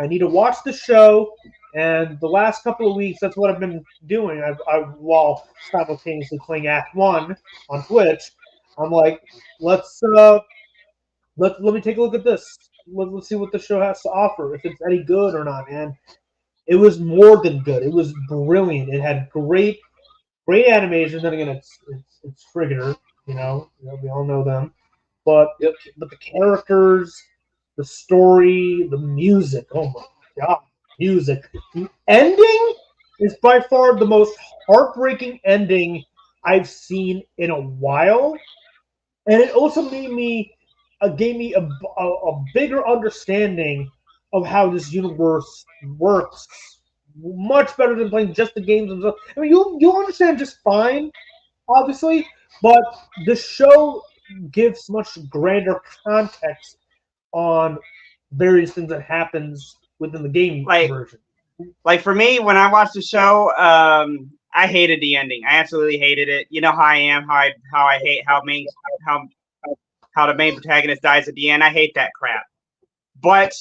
need to watch the show, and the last couple of weeks, that's what I've been doing. While simultaneously playing Act 1 on Twitch, I'm like, let me take a look at this. Let's see what the show has to offer, if it's any good or not. And it was more than good. It was brilliant. It had great animation. Then again, it's Friggener, we all know them. But the characters, the story, the music. Oh my god, music! The ending is by far the most heartbreaking ending I've seen in a while, and it also gave me a bigger understanding of how this universe works. Much better than playing just the games themselves. I mean, you'll understand just fine, obviously, but the show gives much grander context on various things that happens within the game version. Like for me, when I watched the show, I hated the ending. I absolutely hated it. You know how I am, how I hate how the main protagonist dies at the end. I hate that crap. But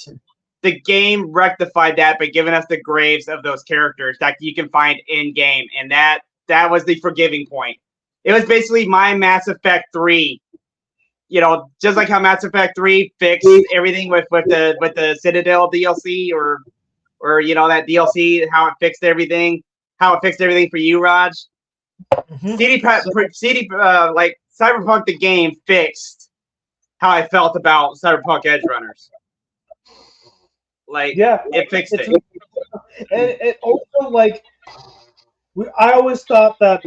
the game rectified that by giving us the graves of those characters that you can find in game, and that was the forgiving point. It was basically my Mass Effect 3. Just like how Mass Effect 3 fixed everything with the Citadel DLC or that DLC, how it fixed everything for you, Raj. Mm-hmm. Like Cyberpunk the game fixed how I felt about Cyberpunk Edge Runners. Like, yeah, it fixed it. And it also, I always thought that,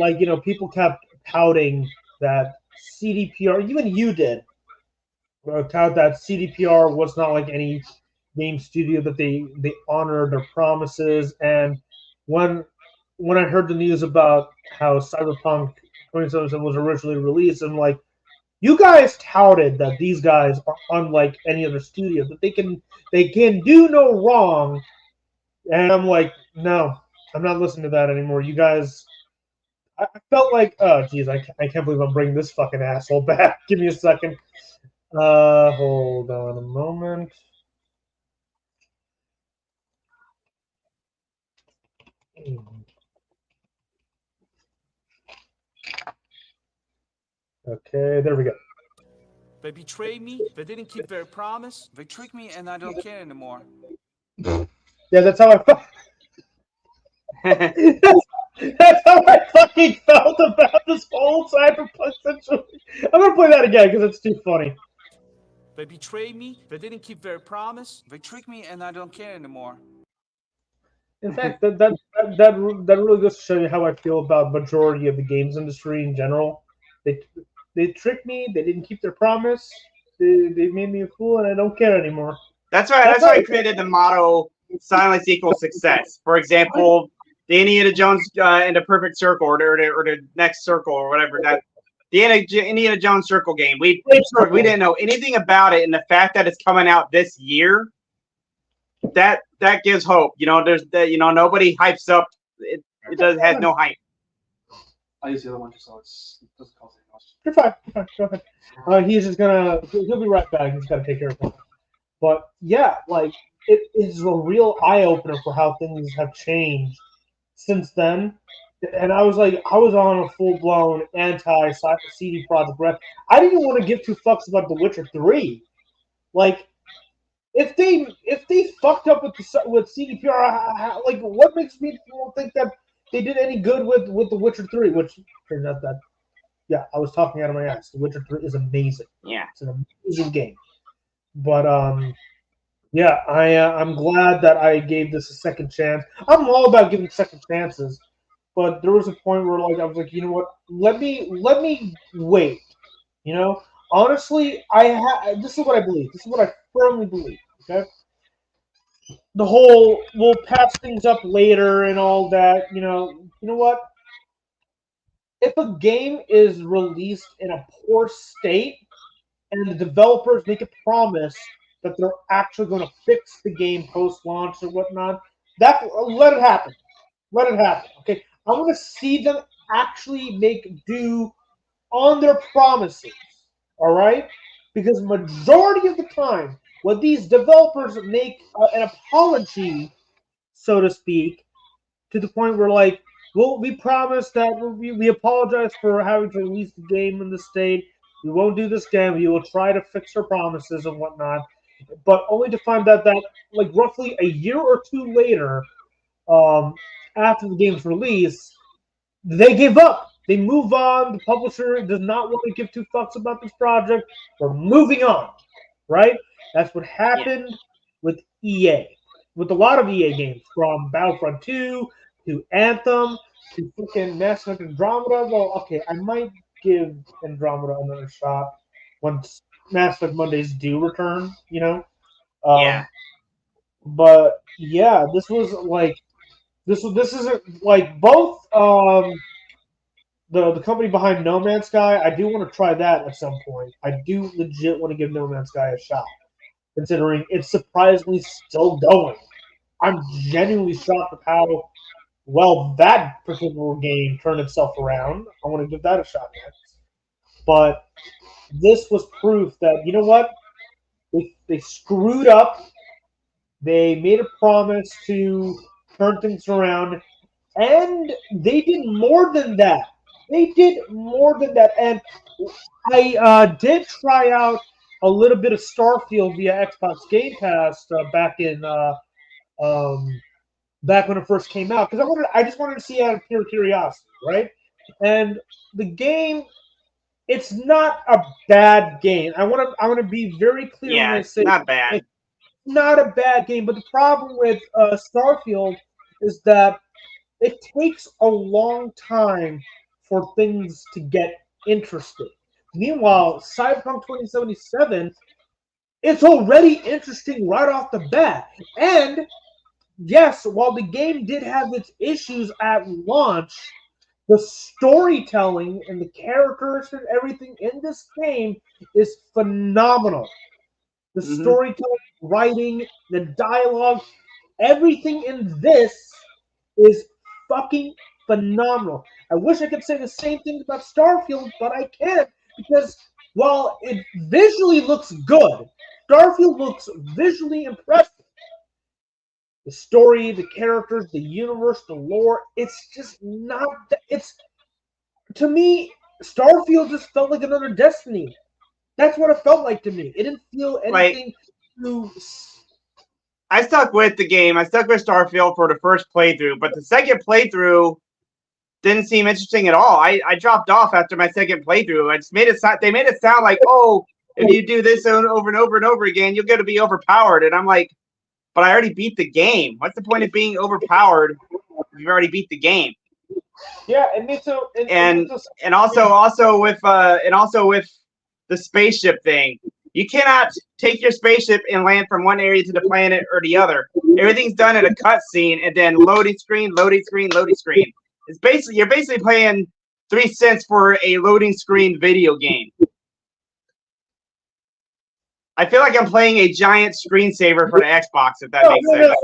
people kept touting that CDPR, even you did, tout that CDPR was not like any game studio, that they honored their promises. And when I heard the news about how Cyberpunk 2077 was originally released, I'm like, you guys touted that these guys are unlike any other studio, that they can do no wrong. And I'm like, no, I'm not listening to that anymore. You guys, I felt like, oh, geez, I can't believe I'm bringing this fucking asshole back. Give me a second. Hold on a moment. Okay, there we go. They betrayed me. They didn't keep their promise. They tricked me, and I don't care anymore. Yeah, that's how I felt. That's how I fucking felt about this whole Cyberpunk situation. I'm gonna play that again because it's too funny. They betrayed me. They didn't keep their promise. They tricked me, and I don't care anymore. In fact, that really goes to show you how I feel about majority of the games industry in general. They tricked me. They didn't keep their promise. They made me a fool, and I don't care anymore. That's why I created the motto "Silence equals success." For example, the Indiana Jones in the Perfect Circle, or the next circle, or whatever the Indiana Jones Circle game. We didn't know anything about it, and the fact that it's coming out this year, that gives hope. There's nobody hypes up. It has no hype. I use the other one just so it doesn't cause any noise. You're fine. Go ahead. He'll be right back. He's got to take care of something. But yeah, it is a real eye opener for how things have changed since then. And I was on a full blown anti CD Projekt Red. I didn't even want to give two fucks about The Witcher 3. If they fucked up with CDPR, what makes me think that they did any good with The Witcher 3? Which turns out that, yeah, I was talking out of my ass. The Witcher 3 is amazing. Yeah, it's an amazing game. But yeah, I'm glad that I gave this a second chance. I'm all about giving second chances, but there was a point where I was like, you know what? Let me wait. honestly, this is what I believe. This is what I firmly believe. Okay, the whole we'll patch things up later and all that. You know what? If a game is released in a poor state and the developers make a promise that they're actually going to fix the game post-launch or whatnot, let it happen. Let it happen. Okay, I want to see them actually make do on their promises. All right, because majority of the time, when these developers make an apology, so to speak, to the point where like, well, we promise that we apologize for having to release the game in the state. We won't do this again. We will try to fix our promises and whatnot, but only to find out that like roughly a year or two later, after the game's release, they give up. They move on. The publisher does not want to give two fucks about this project. We're moving on, right? That's what happened with EA, with a lot of EA games, from Battlefront 2 to Anthem to fucking Mass Effect Andromeda. Well, okay, I might give Andromeda another shot once Mass Effect Mondays do return, Yeah. But yeah, this was like this isn't like both the company behind No Man's Sky. I do want to try that at some point. I do legit want to give No Man's Sky a shot, considering it's surprisingly still going. I'm genuinely shocked at how well that particular game turned itself around. I want to give that a shot next. But this was proof that, you know what? They screwed up. They made a promise to turn things around, and they did more than that. They did more than that. And I did try out a little bit of Starfield via Xbox Game Pass back when it first came out, because I just wanted to see out of pure curiosity, right? And the game, it's not a bad game. I want to be very clear when I say not bad. It's not a bad game, but the problem with Starfield is that it takes a long time for things to get interesting. Meanwhile, Cyberpunk 2077, it's already interesting right off the bat. And yes, while the game did have its issues at launch, the storytelling and the characters and everything in this game is phenomenal. The storytelling, writing, the dialogue, everything in this is fucking phenomenal. I wish I could say the same thing about Starfield, but I can't, because while it visually looks good, Starfield looks visually impressive. The story, the characters, the universe, the lore, it's just not it's to me, Starfield just felt like another Destiny. That's what it felt like to me. It didn't feel anything too. I stuck with the game. I stuck with Starfield for the first playthrough, but the second playthrough didn't seem interesting at all. I dropped off after my second playthrough. I just they made it sound like, oh, if you do this over and over and over again, you're going to be overpowered. And I'm like, but I already beat the game. What's the point of being overpowered if you've already beat the game? Yeah, and me too. And also with the spaceship thing. You cannot take your spaceship and land from one area to the planet or the other. Everything's done in a cutscene and then loading screen, loading screen, loading screen. You're basically paying 3 cents for a loading screen video game. I feel like I'm playing a giant screensaver for the Xbox, if that makes sense.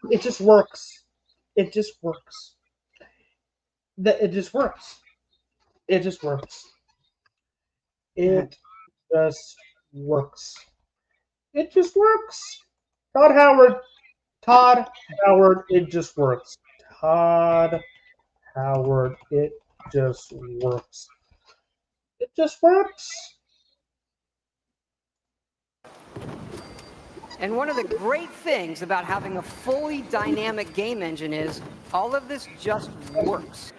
It just works. It just works. It just works. It just works. It just works. It just works. Todd Howard, it just works. Todd Howard, it just works. It just works. And one of the great things about having a fully dynamic game engine is all of this just works.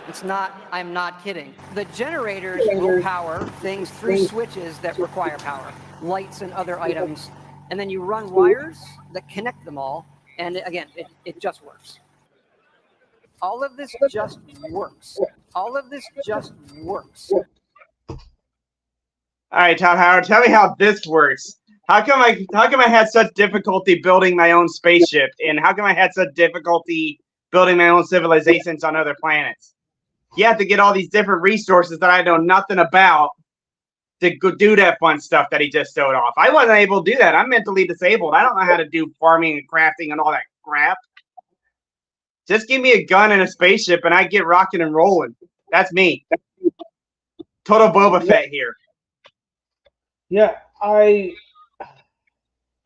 It's not, I'm not kidding. The generators will power things through switches that require power, lights and other items, and then you run wires that connect them all, and again, it just works. All of this just works. All of this just works. All right, Todd Howard, tell me how this works. How come I had such difficulty building my own spaceship, and how come I had such difficulty building my own civilizations on other planets? You have to get all these different resources that I know nothing about to go do that fun stuff that he just showed off. I wasn't able to do that. I'm mentally disabled. I don't know how to do farming and crafting and all that crap. Just give me a gun and a spaceship, and I get rocking and rolling. That's me. Total Boba Fett here. Yeah, I'm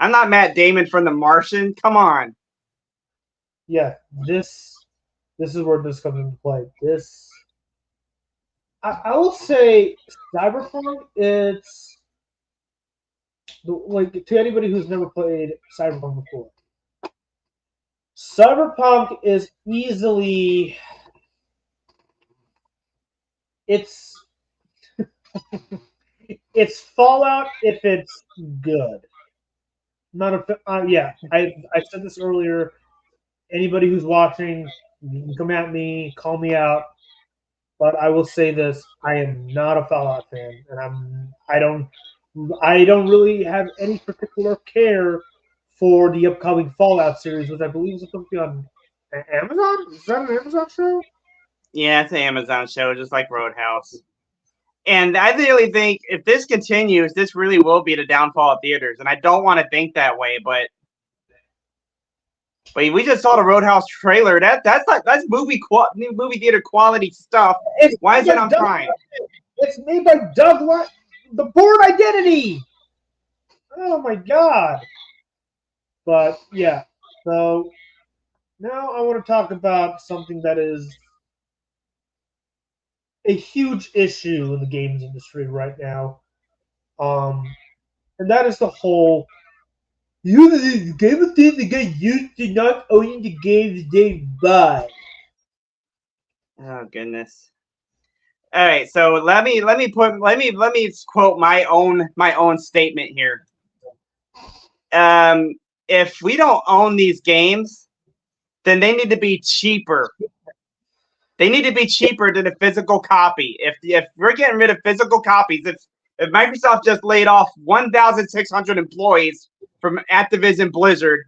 not Matt Damon from The Martian. Come on. Yeah, this is where this comes into play. I will say Cyberpunk, it's like, to anybody who's never played Cyberpunk before, Cyberpunk is easily, it's it's Fallout if it's good. Not a yeah. I said this earlier. Anybody who's watching, you can come at me, call me out, but I will say this: I am not a Fallout fan, and I don't really have any particular care for the upcoming Fallout series, which I believe is supposed to be on Amazon. Is that an Amazon show? Yeah, it's an Amazon show, just like Roadhouse. And I really think if this continues, this really will be the downfall of theaters. And I don't want to think that way, but we just saw the Roadhouse trailer. That's movie theater quality stuff. Why is it on Prime? It's made by Doug. The Bourne Identity. Oh my god! But yeah, so now I want to talk about something that is a huge issue in the games industry right now, and that is the whole game things that get used to not owning the games they buy. Oh goodness. All right, so let me quote my own statement here. If we don't own these games, then they need to be cheaper. They need to be cheaper than a physical copy. If we're getting rid of physical copies, if Microsoft just laid off 1,600 employees from Activision Blizzard,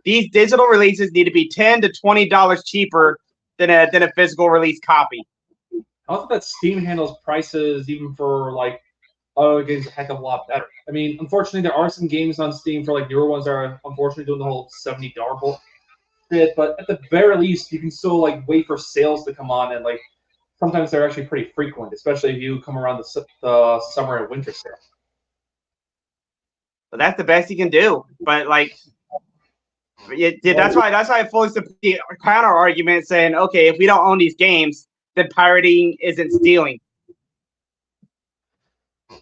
these digital releases need to be $10 to $20 cheaper than a physical release copy. I also bet Steam handles prices even for like other games a heck of a lot better. I mean, unfortunately, there are some games on Steam for like newer ones that are unfortunately doing the whole $70 bullshit. But at the very least, you can still like wait for sales to come on, and like sometimes they're actually pretty frequent, especially if you come around the summer and winter sale. But that's the best you can do. But like, that's why I fully support the counter argument saying, okay, if we don't own these games, then pirating isn't stealing.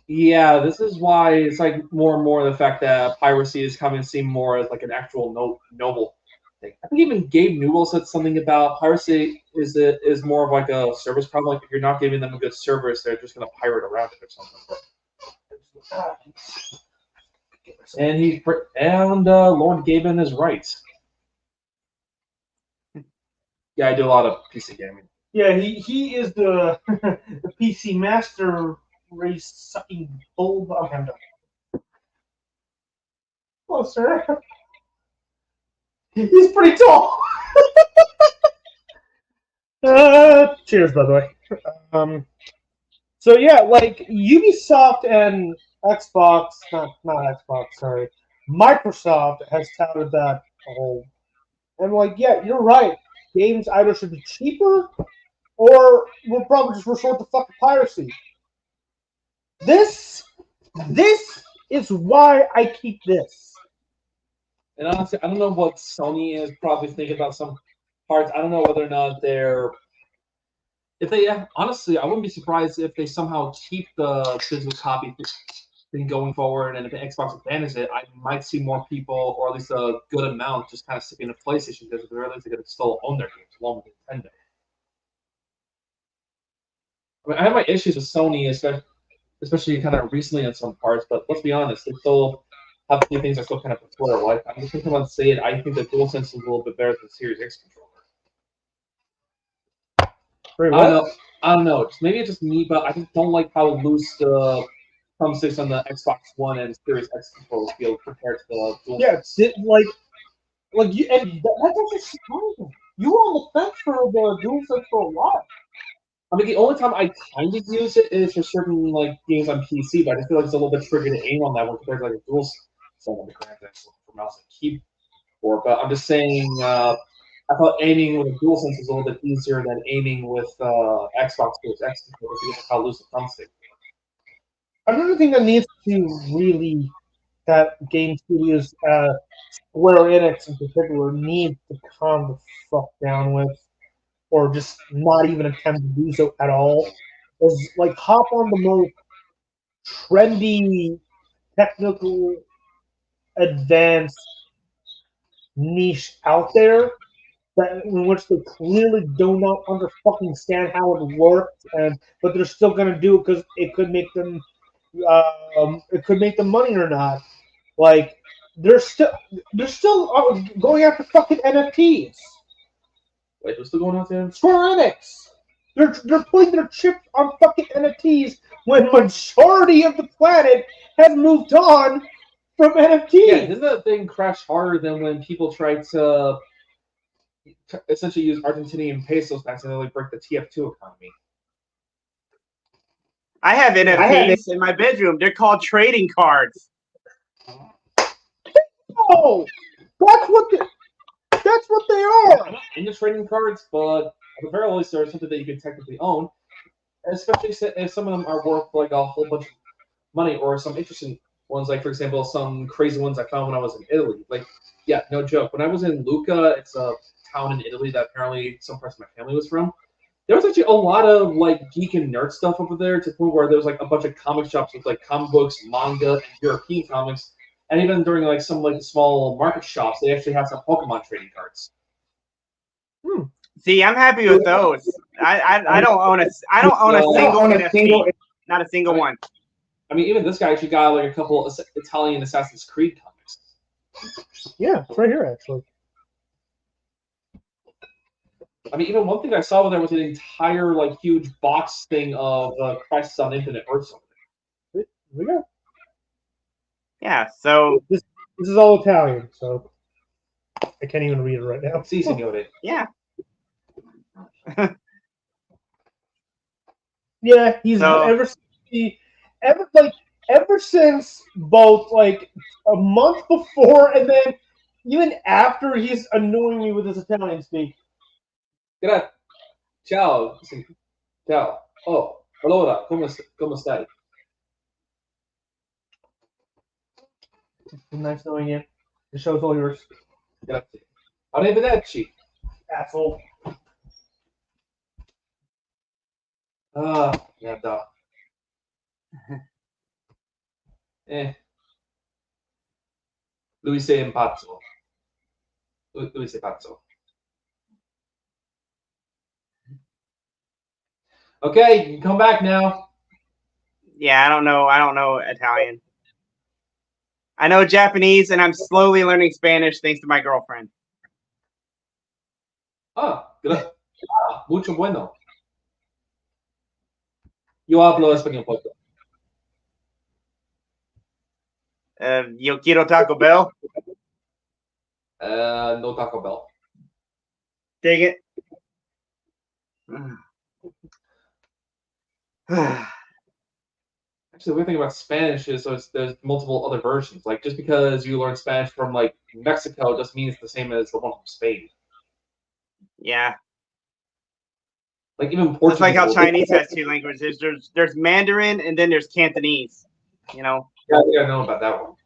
Yeah, this is why it's like more and more the fact that piracy is coming to seem more as like an actual noble thing. I think even Gabe Newell said something about piracy is more of like a service problem. Like if you're not giving them a good service, they're just going to pirate around it or something. And Lord Gaben is right. Yeah, I do a lot of PC gaming. Yeah, he is the the PC master race sucking bulb. Okay, I'm done. Oh, sir. He's pretty tall. Cheers, by the way. So yeah, like Ubisoft and Xbox, not Xbox, sorry, Microsoft has touted that whole. And like, yeah, you're right. Games either should be cheaper, or we'll probably just resort to fucking piracy. This is why I keep this. And honestly, I don't know what Sony is probably thinking about some parts. I don't know whether or not honestly, I wouldn't be surprised if they somehow keep the physical copy thing going forward, and if the Xbox abandons it, I might see more people, or at least a good amount, just kind of sticking to PlayStation, because at the very least, they're going to still own their games along with Nintendo. I mean, I have my issues with Sony, especially kind of recently on some parts, but let's be honest, they still have a few things I still kind of prefer. Like, I'm just thinking about saying, I think the DualSense is a little bit better than the Series X controller. I don't know. Maybe it's just me, but I just don't like how loose the thumbsticks on the Xbox One and Series X controls feel compared to the Dual. Yeah, like you, and that's actually surprising. You were on the fence for the DualSense for a while. I mean, the only time I kind of use it is for certain like games on PC, but I just feel like it's a little bit trickier to aim on that one compared to like a dual set on the for mouse and keyboard. But I'm just saying, I thought aiming with a DualSense was a little bit easier than aiming with Xbox Series X because you know how loose the thumbstick. Another thing that needs to really that game studios, Square Enix in particular, need to calm the fuck down with, or just not even attempt to do so at all, is like hop on the most trendy, technical, advanced niche out there that in which they clearly do not understand how it works, but they're still gonna do it because it could make them money or not. Like they're still going after fucking NFTs. Wait, what's still going on there? Square Enix. They're putting their chips on fucking NFTs when majority of the planet has moved on from NFTs. Yeah, didn't that thing crash harder than when people tried to essentially use Argentinian pesos to accidentally break the TF2 economy? I have NFTs in my bedroom. They're called trading cards. Oh, that's what they are. I'm not into trading cards, but at the very least, they're something that you can technically own, especially if some of them are worth like a whole bunch of money, or some interesting ones, like for example, some crazy ones I found when I was in Italy. Like, yeah, no joke. When I was in Lucca, it's a town in Italy that apparently some parts of my family was from. There was actually a lot of like geek and nerd stuff over there, to the point where there was like a bunch of comic shops with like comic books, manga, and European comics. And even during like some like small market shops, they actually have some Pokemon trading cards. See, I'm happy with those. I don't own a single NFT. Not a single one. I mean, even this guy actually got like a couple Italian Assassin's Creed comics. Yeah, it's right here actually. I mean, even one thing I saw there was an entire like huge box thing of Crisis on Infinite Earths. There we go. Yeah, so this is all Italian, so I can't even read it right now. Si, signore. Yeah. Yeah, he's ever since both like a month before and then even after, he's annoying me with his Italian speak. Grazie. Ciao. Ciao. Oh, allora, come stai? Nice knowing you. The show's all yours. Grazie. Arrivederci. Asshole. Ah, merda. Lui sei un pazzo. Lui sei pazzo. Okay, you can come back now. Yeah, I don't know Italian. I know Japanese, and I'm slowly learning Spanish thanks to my girlfriend. Mucho bueno. Yo hablo español poco. Yo quiero Taco Bell. No Taco Bell. Dang it. Actually, the weird thing about Spanish is there's multiple other versions. Like, just because you learn Spanish from like Mexico doesn't mean it's the same as the one from Spain. Yeah. Like even Portuguese. It's like how Chinese has two languages. There's Mandarin and then there's Cantonese. You know. Yeah, I think I know about that one.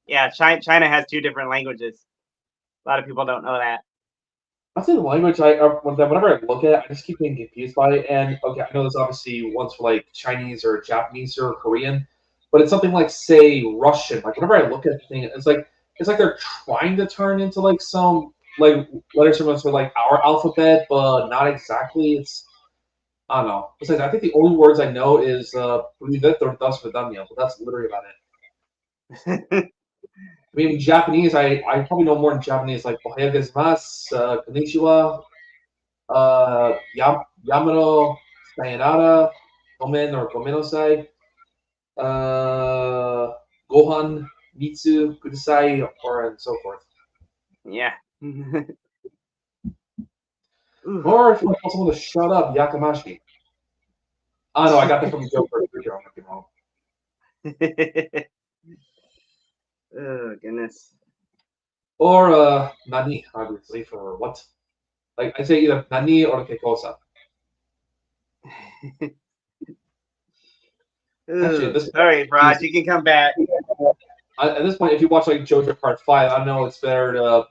Yeah, China has two different languages. A lot of people don't know that. I'll say the language whenever I look at it, I just keep getting confused by it. And okay, I know there's obviously ones for like Chinese or Japanese or Korean, but it's something like say Russian. Like whenever I look at the thing, it's like they're trying to turn into like some like letter symbols for like our alphabet, but not exactly. It's I don't know. Besides, I think the only words I know is "privet" or "das vidania," but that's literally about it. I mean, Japanese, I probably know more in Japanese, like "Ohayou gozaimasu," "Konnichiwa," "Yamano," "Sayonara," "Gomen" or "Gomenosai." Gohan, Mitsu, Kudasai, or and so forth. Yeah. Or if you want someone to shut up, Yakamashi. Oh no, I got that from Joker. I'm wrong. Oh goodness. Or Nani, obviously, for what? Like I say either Nani or Kekosa. Actually, at this point, all right, Raj, you can come back. At this point, if you watch like JoJo Part 5, I know it's better to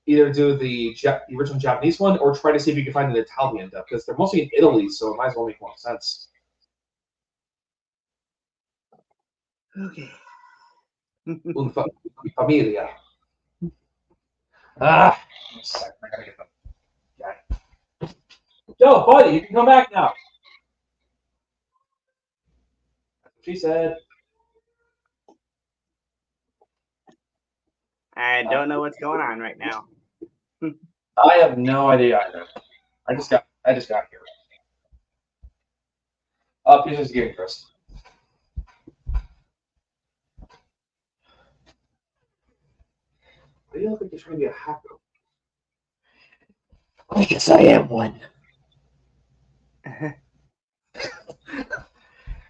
either do the original Japanese one or try to see if you can find an Italian dub, because they're mostly in Italy, so it might as well make more sense. Okay. Familia. Ah! I gotta get them. Okay. Joe, buddy, you can come back now. That's what she said. I don't know what's going on right now. I have no idea either. I just got here. He's just getting Chris. Why do you look like you're trying to be a hacker? I guess I am one.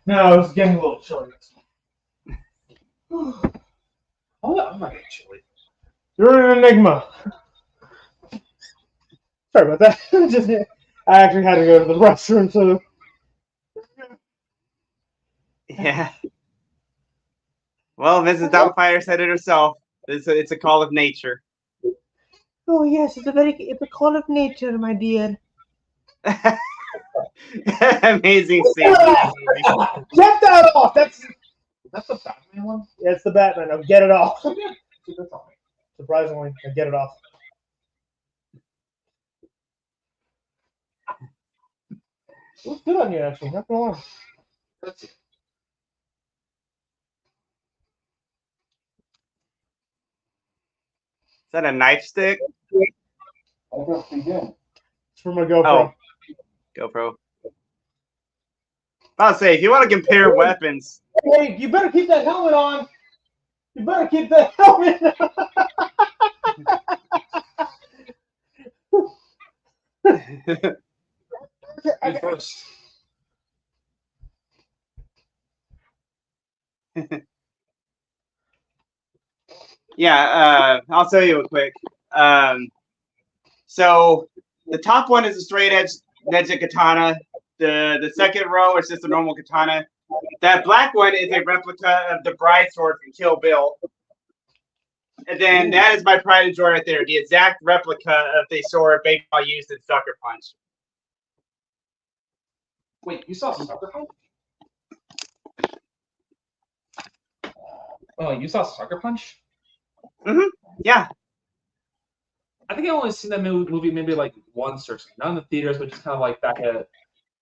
No, it's getting a little chilly. Oh, I'm not getting chilly. You're an enigma. Sorry about that. I actually had to go to the restroom, so. Yeah. Well, Mrs. Doubtfire said it herself. It's a call of nature. Oh yes, it's a call of nature, my dear. Amazing scene. Get that off! That's the Batman one? Yeah, it's the Batman. Now get it off. Surprisingly, I get it off. It looks good on you, actually. Not gonna lie. Let's see. Is that a knife stick? It's for my GoPro. Oh, GoPro. I'll say, if you want to compare weapons. Hey, you better keep that helmet on. You better keep that helmet on. You first. Yeah, I'll tell you real quick. So the top one is a straight edge katana. The second row is just a normal katana. That black one is a replica of the bride sword from Kill Bill. And then that is my pride and joy right there. The exact replica of the sword Baseball used in Sucker Punch. Wait, you saw Sucker Punch? Oh, you saw Sucker Punch? Mm-hmm. Yeah. I think I only seen that movie maybe like once or something. Not in the theaters, but just kind of like back at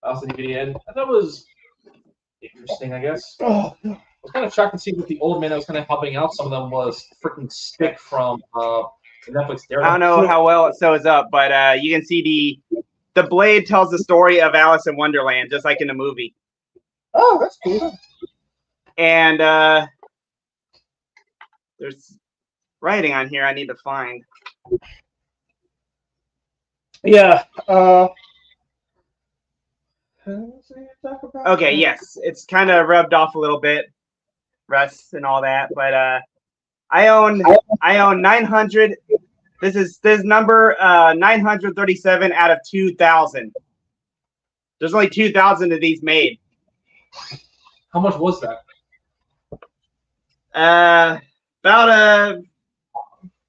the DVD. And I thought it was interesting, I guess. Oh, I was kind of shocked to see that the old man that was kind of helping out some of them was freaking Stick from Netflix. I don't know how well it sews up, but you can see the blade tells the story of Alice in Wonderland, just like in the movie. Oh, that's cool. And there's writing on here I need to find. Yeah. Okay, yes, it's kind of rubbed off a little bit, rust and all that, but I own 900. This is number 937 out of 2,000. There's only 2,000 of these made. How much was that?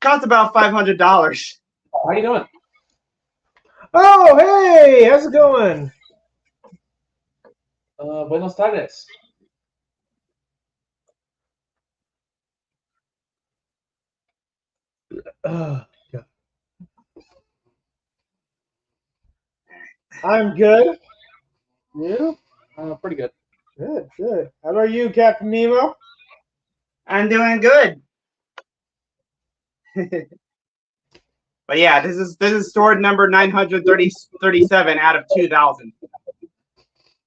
Cost about $500. How you doing? Oh, hey, how's it going? Buenos tardes. I'm good. You? Pretty good. Good, good. How about you, Captain Nemo? I'm doing good. But yeah, this is stored number 937 out of 2,000.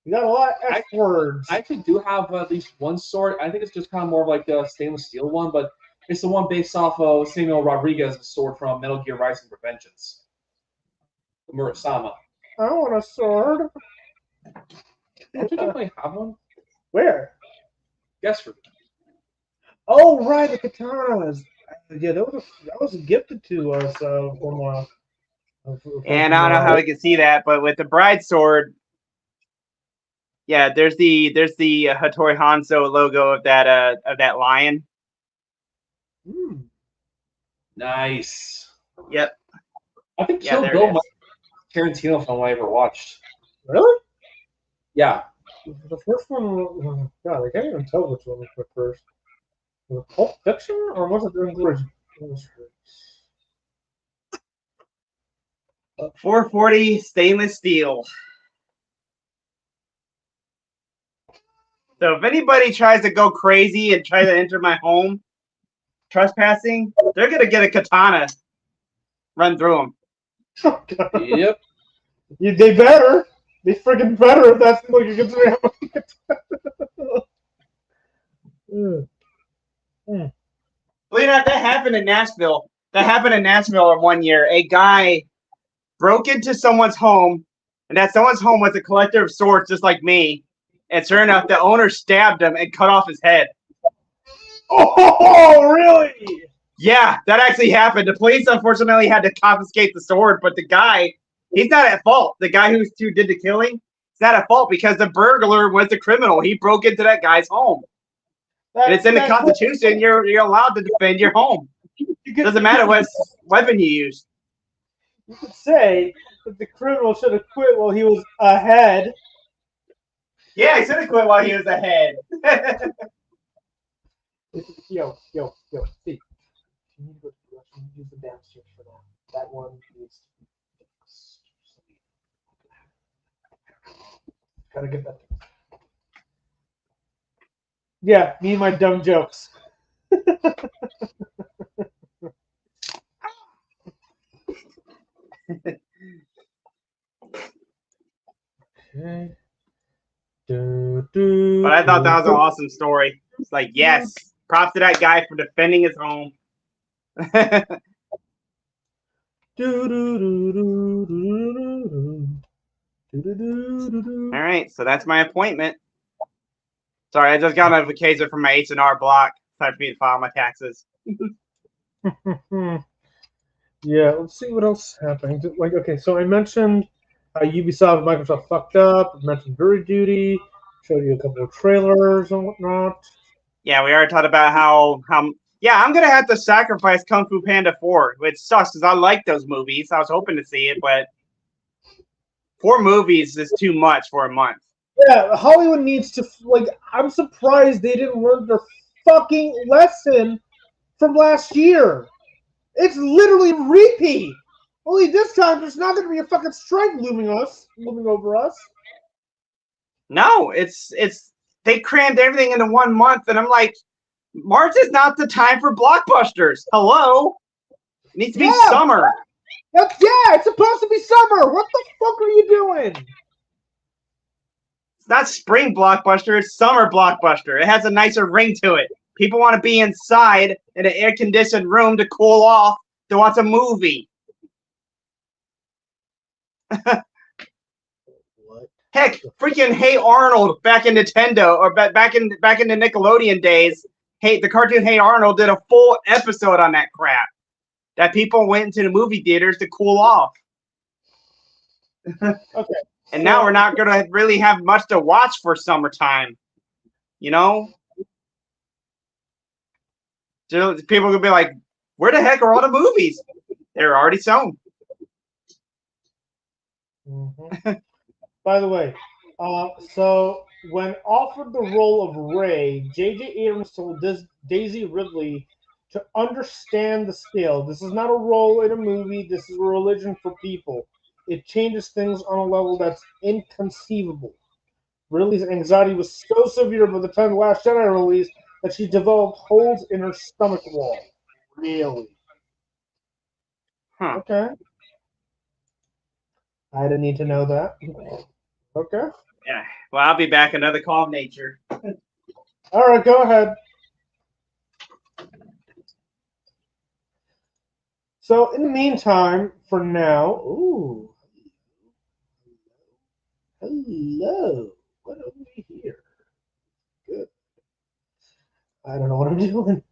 You got a lot of F words. I actually do have at least one sword. I think it's just kind of more of like the stainless steel one, but it's the one based off of Samuel Rodriguez's sword from Metal Gear Rising: Revengeance. Murasama. I want a sword. Don't you definitely have one? Where? Guess for me. Oh, right, the katanas. Yeah, that was gifted to us from. And I don't know how we can see that, but with the bride sword, yeah, there's the Hattori Hanzo logo of that lion. Nice. Yep. I think Yeah, Kill there Bill it might is. be the Tarantino film I ever watched. Really? Yeah. The first one, God, I can't even tell which one was the first. Was it Pulp Fiction or was it the original? 440 stainless steel. So if anybody tries to go crazy and try to enter my home, trespassing, they're gonna get a katana run through them. Yep. They better. They freaking better if that's what you're considering. Believe it or not, that happened in Nashville. That happened in Nashville one year. A guy broke into someone's home, and that someone's home was a collector of swords just like me. And sure enough, the owner stabbed him and cut off his head. Oh, really? Yeah, that actually happened. The police unfortunately had to confiscate the sword, but the guy, he's not at fault. The guy who did the killing, he's not at fault because the burglar was the criminal. He broke into that guy's home. And it's in the Constitution. You're allowed to defend your home. Doesn't matter what weapon you use. You could say that the criminal should have quit while he was ahead. Yeah, he should have quit while he was ahead. Yo, see. You need to go to the restroom. Use the downstairs for that. That one needs to be fixed. Gotta get that fixed. Yeah, me and my dumb jokes. Okay. But I thought that was an awesome story. It's like, yes, props to that guy for defending his home. All right, so that's my appointment. Sorry, I just got a notification from my H&R Block. Time for me to file my taxes. Yeah, let's see what else happened. Like, okay, so I mentioned Ubisoft and Microsoft fucked up. I mentioned Jury Duty. Showed you a couple of trailers and whatnot. Yeah, we already talked about how yeah, I'm gonna have to sacrifice Kung Fu Panda 4, which sucks because I like those movies. I was hoping to see it, but 4 movies is too much for a month. Yeah, Hollywood needs to, like, I'm surprised they didn't learn their fucking lesson from last year. It's literally a repeat. Only this time there's not going to be a fucking strike looming over us. No, it's they crammed everything into 1 month, and I'm like, March is not the time for blockbusters. Hello, it needs to be summer. Yeah, it's supposed to be summer. What the fuck are you doing? It's not spring blockbuster, it's summer blockbuster. It has a nicer ring to it. People want to be inside in an air-conditioned room to cool off to watch a movie. Heck, freaking Hey Arnold back in Nintendo or back in the Nickelodeon days. Hey, the cartoon Hey Arnold did a full episode on that crap. That people went into the movie theaters to cool off. Okay. And now we're not going to really have much to watch for summertime. You know? So people will be like, where the heck are all the movies? They're already shown. Mm-hmm. By the way, so when offered the role of Rey, J.J. Abrams told Daisy Ridley to understand the scale. This is not a role in a movie. This is a religion for people. It changes things on a level that's inconceivable. Ridley's anxiety was so severe by the time The Last Jedi released that she developed holes in her stomach wall. Really? Huh. Okay. I didn't need to know that. Okay. Yeah. Well, I'll be back. Another call of nature. All right, go ahead. So in the meantime, for now, ooh, hello. What are we here? Good. I don't know what I'm doing.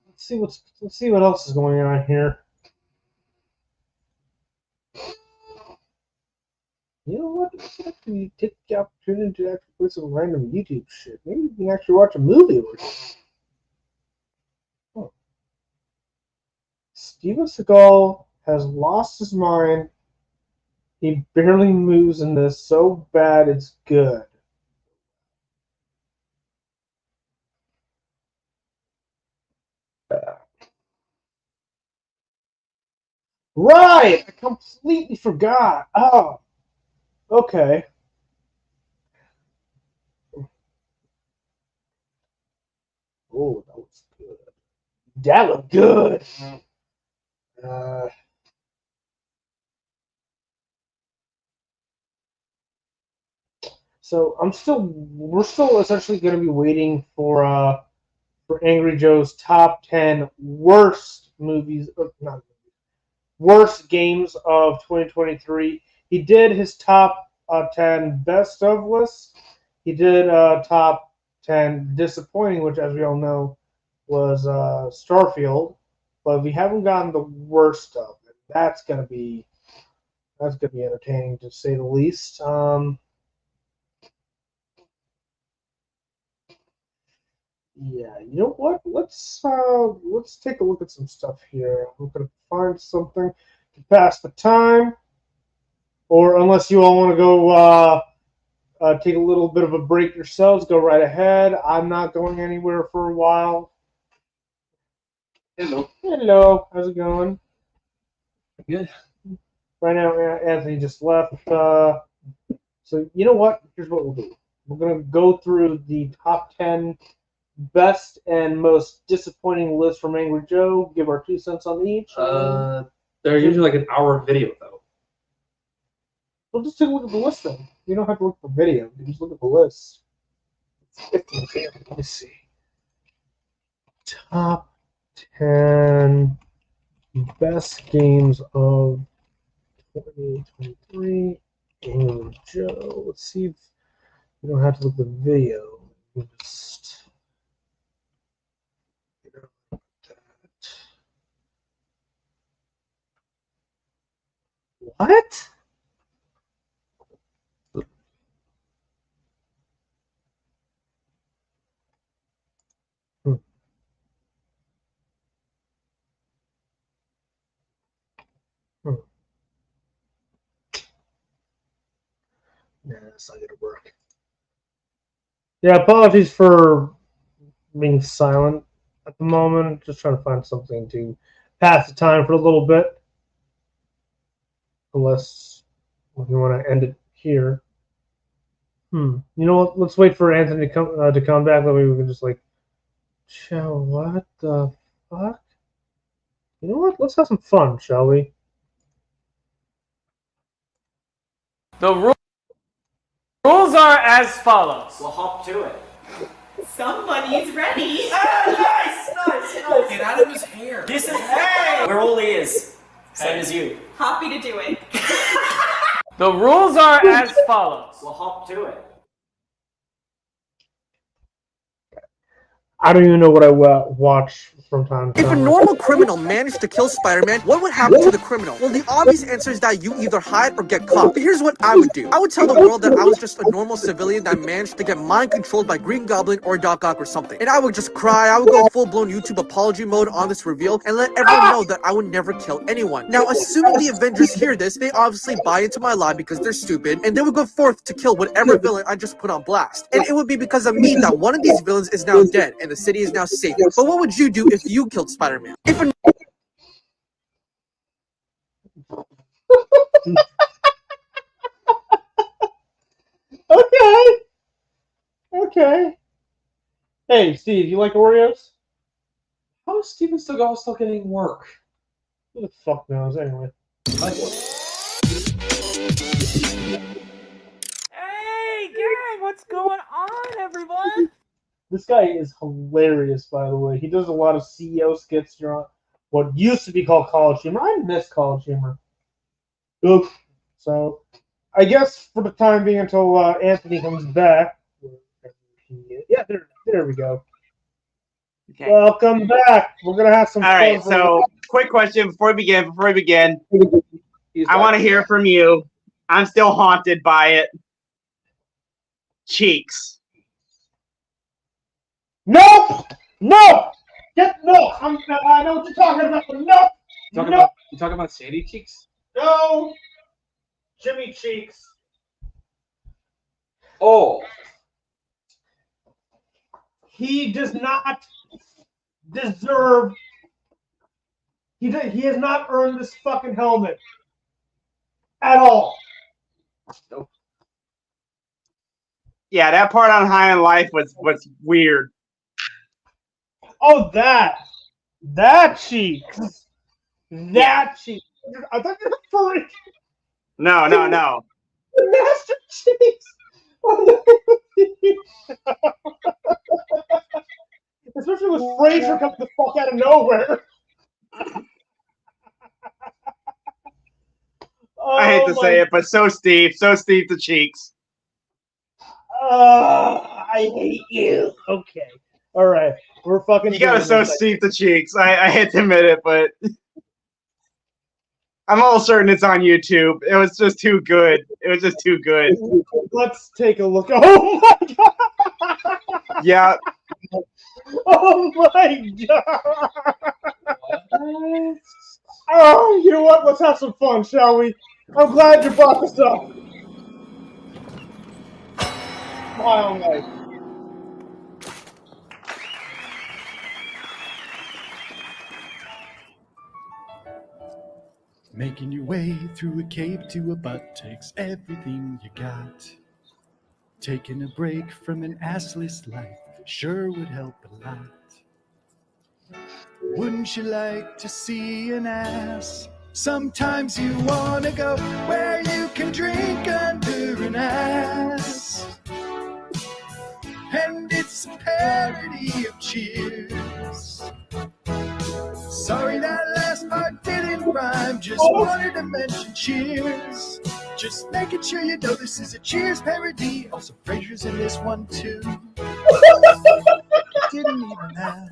Let's see what else is going on here. You know what? Let's actually take the opportunity to actually put some random YouTube shit. Maybe we can actually watch a movie or something. Oh. Steven Seagal has lost his mind. He barely moves in this so bad it's good. Right! I completely forgot. Oh. Okay. Oh, that looks good. That looked good. So we're still essentially going to be waiting for Angry Joe's top 10 worst movies, not worst games of 2023. He did his top 10 best of lists. He did top 10 disappointing, which, as we all know, was Starfield. But we haven't gotten the worst of it. That's gonna be entertaining to say the least. Yeah, you know what? Let's take a look at some stuff here. I'm gonna find something to pass the time, or unless you all want to go take a little bit of a break yourselves, go right ahead. I'm not going anywhere for a while. Hello. Hello, how's it going? Good. Right now, Anthony just left. So you know what? Here's what we'll do. We're gonna go through the top 10 best and most disappointing list from Angry Joe. Give our 2 cents on each. They're usually like an hour video though. We'll just take a look at the list then. You don't have to look for video. You just look at the list. Let me see. Top 10 best games of 2023. Angry Joe. Let's see if you don't have to look at the video. You just what? Yeah, that's not gonna work. Yeah, apologies for being silent at the moment. Just trying to find something to pass the time for a little bit. Unless you want to end it here. You know what? Let's wait for Anthony to come back. That way we can just like, chill. What the fuck? You know what? Let's have some fun, shall we? The rules are as follows. We'll hop to it. Somebody's ready. Nice. Get out of his hair. This is hey. Where Oli is. Same as you. Happy to do it. The rules are as follows. We'll hop to it. I don't even know what I watch from time to time. If a normal criminal managed to kill Spider-Man, what would happen to the criminal? Well, the obvious answer is that you either hide or get caught. But here's what I would do. I would tell the world that I was just a normal civilian that managed to get mind-controlled by Green Goblin or Doc Ock or something. And I would just cry, I would go full-blown YouTube apology mode on this reveal and let everyone know that I would never kill anyone. Now, assuming the Avengers hear this, they obviously buy into my lie because they're stupid, and they would go forth to kill whatever villain I just put on blast. And it would be because of me that one of these villains is now dead, and the city is now safe. But what would you do if you killed Spider-Man? If a Okay. Hey, Steve, you like Oreos? How is Steven Seagal still getting work? Who the fuck knows, anyway. Dang, what's going on, everyone? This guy is hilarious, by the way. He does a lot of CEO skits on what used to be called College Humor. I miss College Humor. Oof. So, I guess for the time being until Anthony comes back. Yeah, there we go. Okay. Welcome back. We're gonna have some All fun. right. So, quick question before we begin. I want to hear from you. I'm still haunted by it. Cheeks. Nope. No. No. I know what you're talking about. But no. You talking about Sandy Cheeks? No. Jimmy Cheeks. Oh. He does not deserve. He has not earned this fucking helmet at all. Nope. Yeah, that part on High in Life was weird. Oh, that Cheeks. That Cheeks. I thought you were referring. No. The Master Cheeks. Especially with Fraser coming the fuck out of nowhere. I hate to say it, but so Steve the Cheeks. I hate you. Okay. All right. We're fucking. You gotta so Steve the Cheeks. I hate to admit it, but I'm almost certain it's on YouTube. It was just too good. Let's take a look. Oh my god. Yeah. Oh my god. Oh, you know what? Let's have some fun, shall we? I'm glad you brought this up. Smile, Mike. Making your way through a cave to a butt takes everything you got. Taking a break from an assless life sure would help a lot. Wouldn't you like to see an ass? Sometimes you wanna go where you can drink under an ass. And it's a parody of Cheers. Sorry that last part didn't rhyme, just wanted to mention Cheers. Just making sure you know this is a Cheers parody. Also, Frasier's in this one too. Didn't even ask.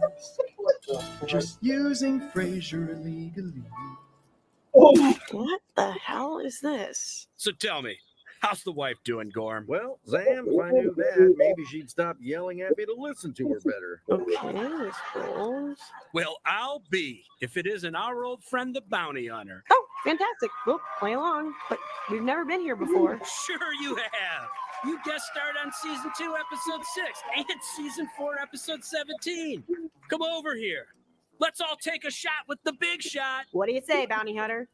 Just using Frasier illegally. What the hell is this? So tell me, how's the wife doing, Gorm? Well, Sam, if I knew that, maybe she'd stop yelling at me to listen to her better. Okay, this goes. Well, I'll be, if it isn't our old friend, the bounty hunter. Oh, fantastic. Well, play along. But we've never been here before. Sure you have. You guest starred on Season 2, Episode 6, and Season 4, Episode 17. Come over here. Let's all take a shot with the big shot. What do you say, bounty hunter?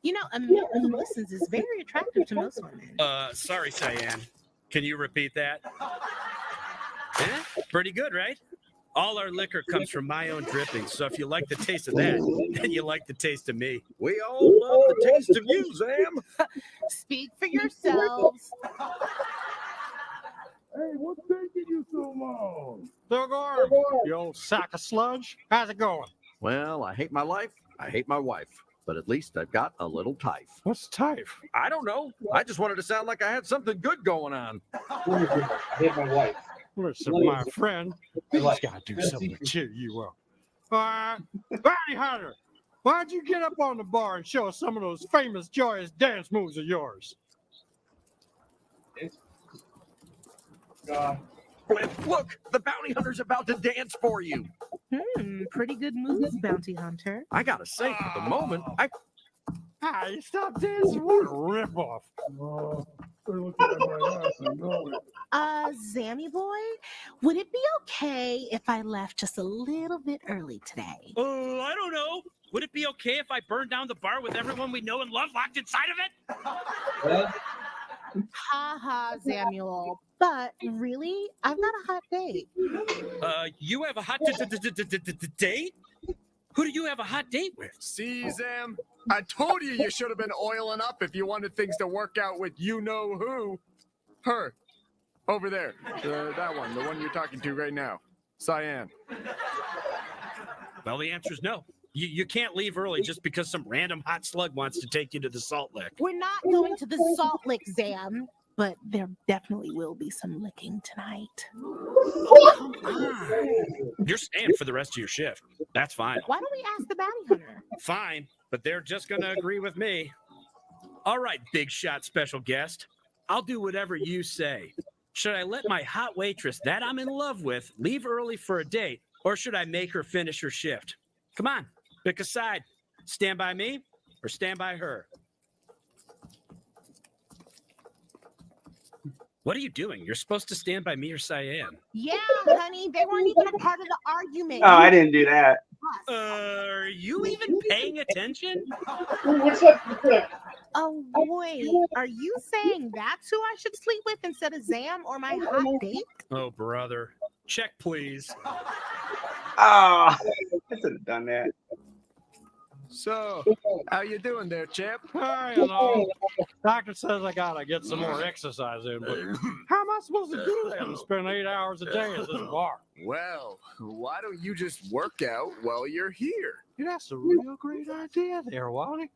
You know, a man who listens is very attractive to most women. Sorry, Cyan. Can you repeat that? Yeah, pretty good, right? All our liquor comes from my own drippings, so if you like the taste of that, then you like the taste of me. We all love the taste of you, Sam. Speak for yourselves. Hey, what's taking you so long? Gorm, you old sack of sludge. How's it going? Well, I hate my life. I hate my wife. But at least I've got a little tife. What's tife? I don't know. I just wanted to sound like I had something good going on. I hate my wife. Listen, my friend, we just got to do something to cheer you up. Bounty hunter, why'd you get up on the bar and show us some of those famous joyous dance moves of yours? Look, the bounty hunter's about to dance for you. Pretty good moves, bounty hunter. I gotta say, for the moment, Hey, stop dancing. What a ripoff. Zammy boy, would it be okay if I left just a little bit early today? Oh, I don't know. Would it be okay if I burned down the bar with everyone we know and love locked inside of it? Ha ha, Samuel. But really, I've got a hot date. You have a hot date? Who do you have a hot date with? See, Sam, I told you should have been oiling up if you wanted things to work out with you-know-who. Her. Over there. That one. The one you're talking to right now. Cyan. Well, the answer is no. You can't leave early just because some random hot slug wants to take you to the Salt Lick. We're not going to the Salt Lick, Zam, but there definitely will be some licking tonight. Oh, come on. You're staying for the rest of your shift. That's fine. Why don't we ask the bounty hunter? Fine, but they're just going to agree with me. All right, big shot special guest. I'll do whatever you say. Should I let my hot waitress that I'm in love with leave early for a date, or should I make her finish her shift? Come on, pick a side. Stand by me or stand by her? What are you doing? You're supposed to stand by me or Cyan. Yeah, honey, they weren't even a part of the argument. Oh, I didn't do that. Are you even paying attention? What's up? Oh, wait. Are you saying that's who I should sleep with instead of Zam or my hot date? Oh, brother. Check, please. Ah, I should have done that. So, how you doing there, champ? You know, doctor says I gotta get some more exercise in, but how am I supposed to do that and spend 8 hours a day at this bar? Well, why don't you just work out while you're here? Yeah, that's a real great idea there, Wally.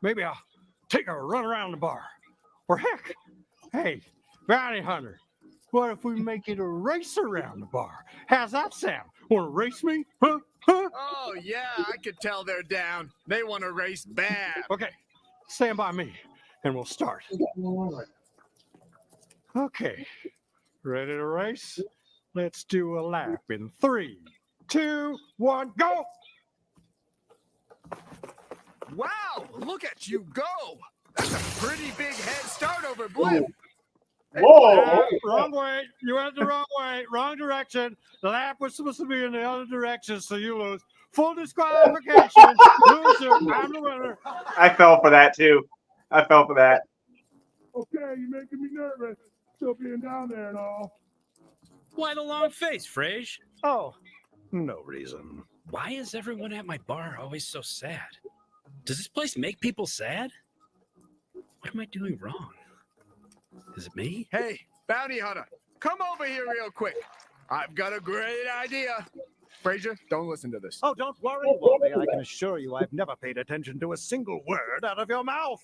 Maybe I'll take a run around the bar. Or heck, hey, bounty hunter, what if we make it a race around the bar? How's that sound? Want to race me? Huh? Oh, yeah, I could tell they're down. They want to race bad. Okay, stand by me, and we'll start. Okay, ready to race? Let's do a lap in 3, 2, 1, go! Wow, look at you go. That's a pretty big head start over Blue. Whoa! Wrong way. You went the wrong way. Wrong direction. The lap was supposed to be in the other direction, so you lose. Full disqualification. Loser. I'm the winner. I fell for that too. I fell for that. Okay, you're making me nervous. Still being down there and all. Why the long face, Frage? Oh, no reason. Why is everyone at my bar always so sad? Does this place make people sad? What am I doing wrong? Is it me? Hey, bounty hunter, come over here real quick. I've got a great idea. Frazier, don't listen to this. Oh, don't worry, Wally. I can assure you I've never paid attention to a single word out of your mouth.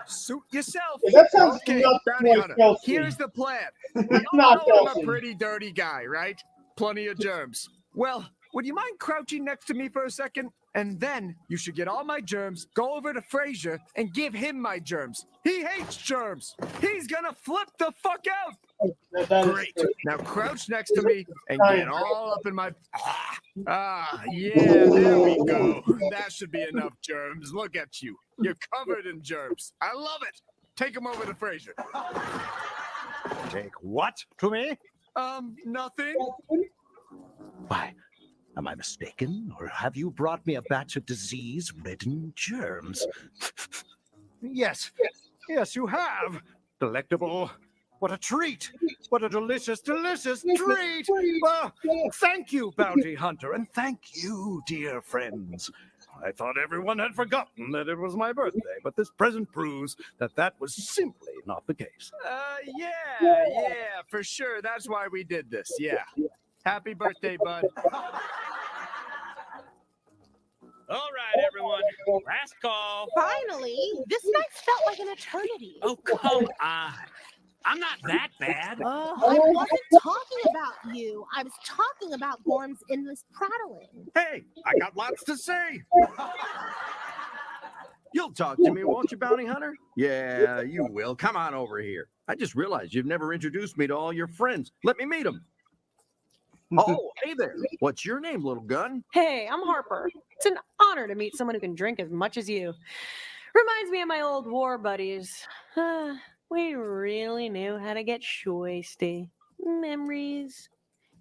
Suit yourself. That sounds Okay, not bounty like hunter, Kelsey. here's the plan. Not I'm a Kelsey. pretty dirty guy, right? Plenty of germs. Well, would you mind crouching next to me for a second? And then you should get all my germs, go over to Frazier, and give him my germs. He hates germs. He's gonna flip the fuck out. Great. Now crouch next to me and get all up in my... yeah, there we go. That should be enough germs. Look at you. You're covered in germs. I love it. Take him over to Frazier. Take what to me? Nothing. Why, am I mistaken? Or have you brought me a batch of disease-ridden germs? Yes, you have. Delectable. What a treat. What a delicious, delicious treat. Thank you, bounty hunter, and thank you, dear friends. I thought everyone had forgotten that it was my birthday, but this present proves that that was simply not the case. Yeah, for sure. That's why we did this. Yeah. Happy birthday, bud. All right, everyone. Last call. Finally, this night felt like an eternity. Oh, come on. I'm not that bad. I wasn't talking about you. I was talking about Gorm's endless prattling. Hey, I got lots to say. You'll talk to me, won't you, bounty hunter? Yeah, you will. Come on over here. I just realized you've never introduced me to all your friends. Let me meet them. Oh, hey there. What's your name, little gun? Hey, I'm Harper. It's an honor to meet someone who can drink as much as you. Reminds me of my old war buddies. We really knew how to get shoisty. Memories.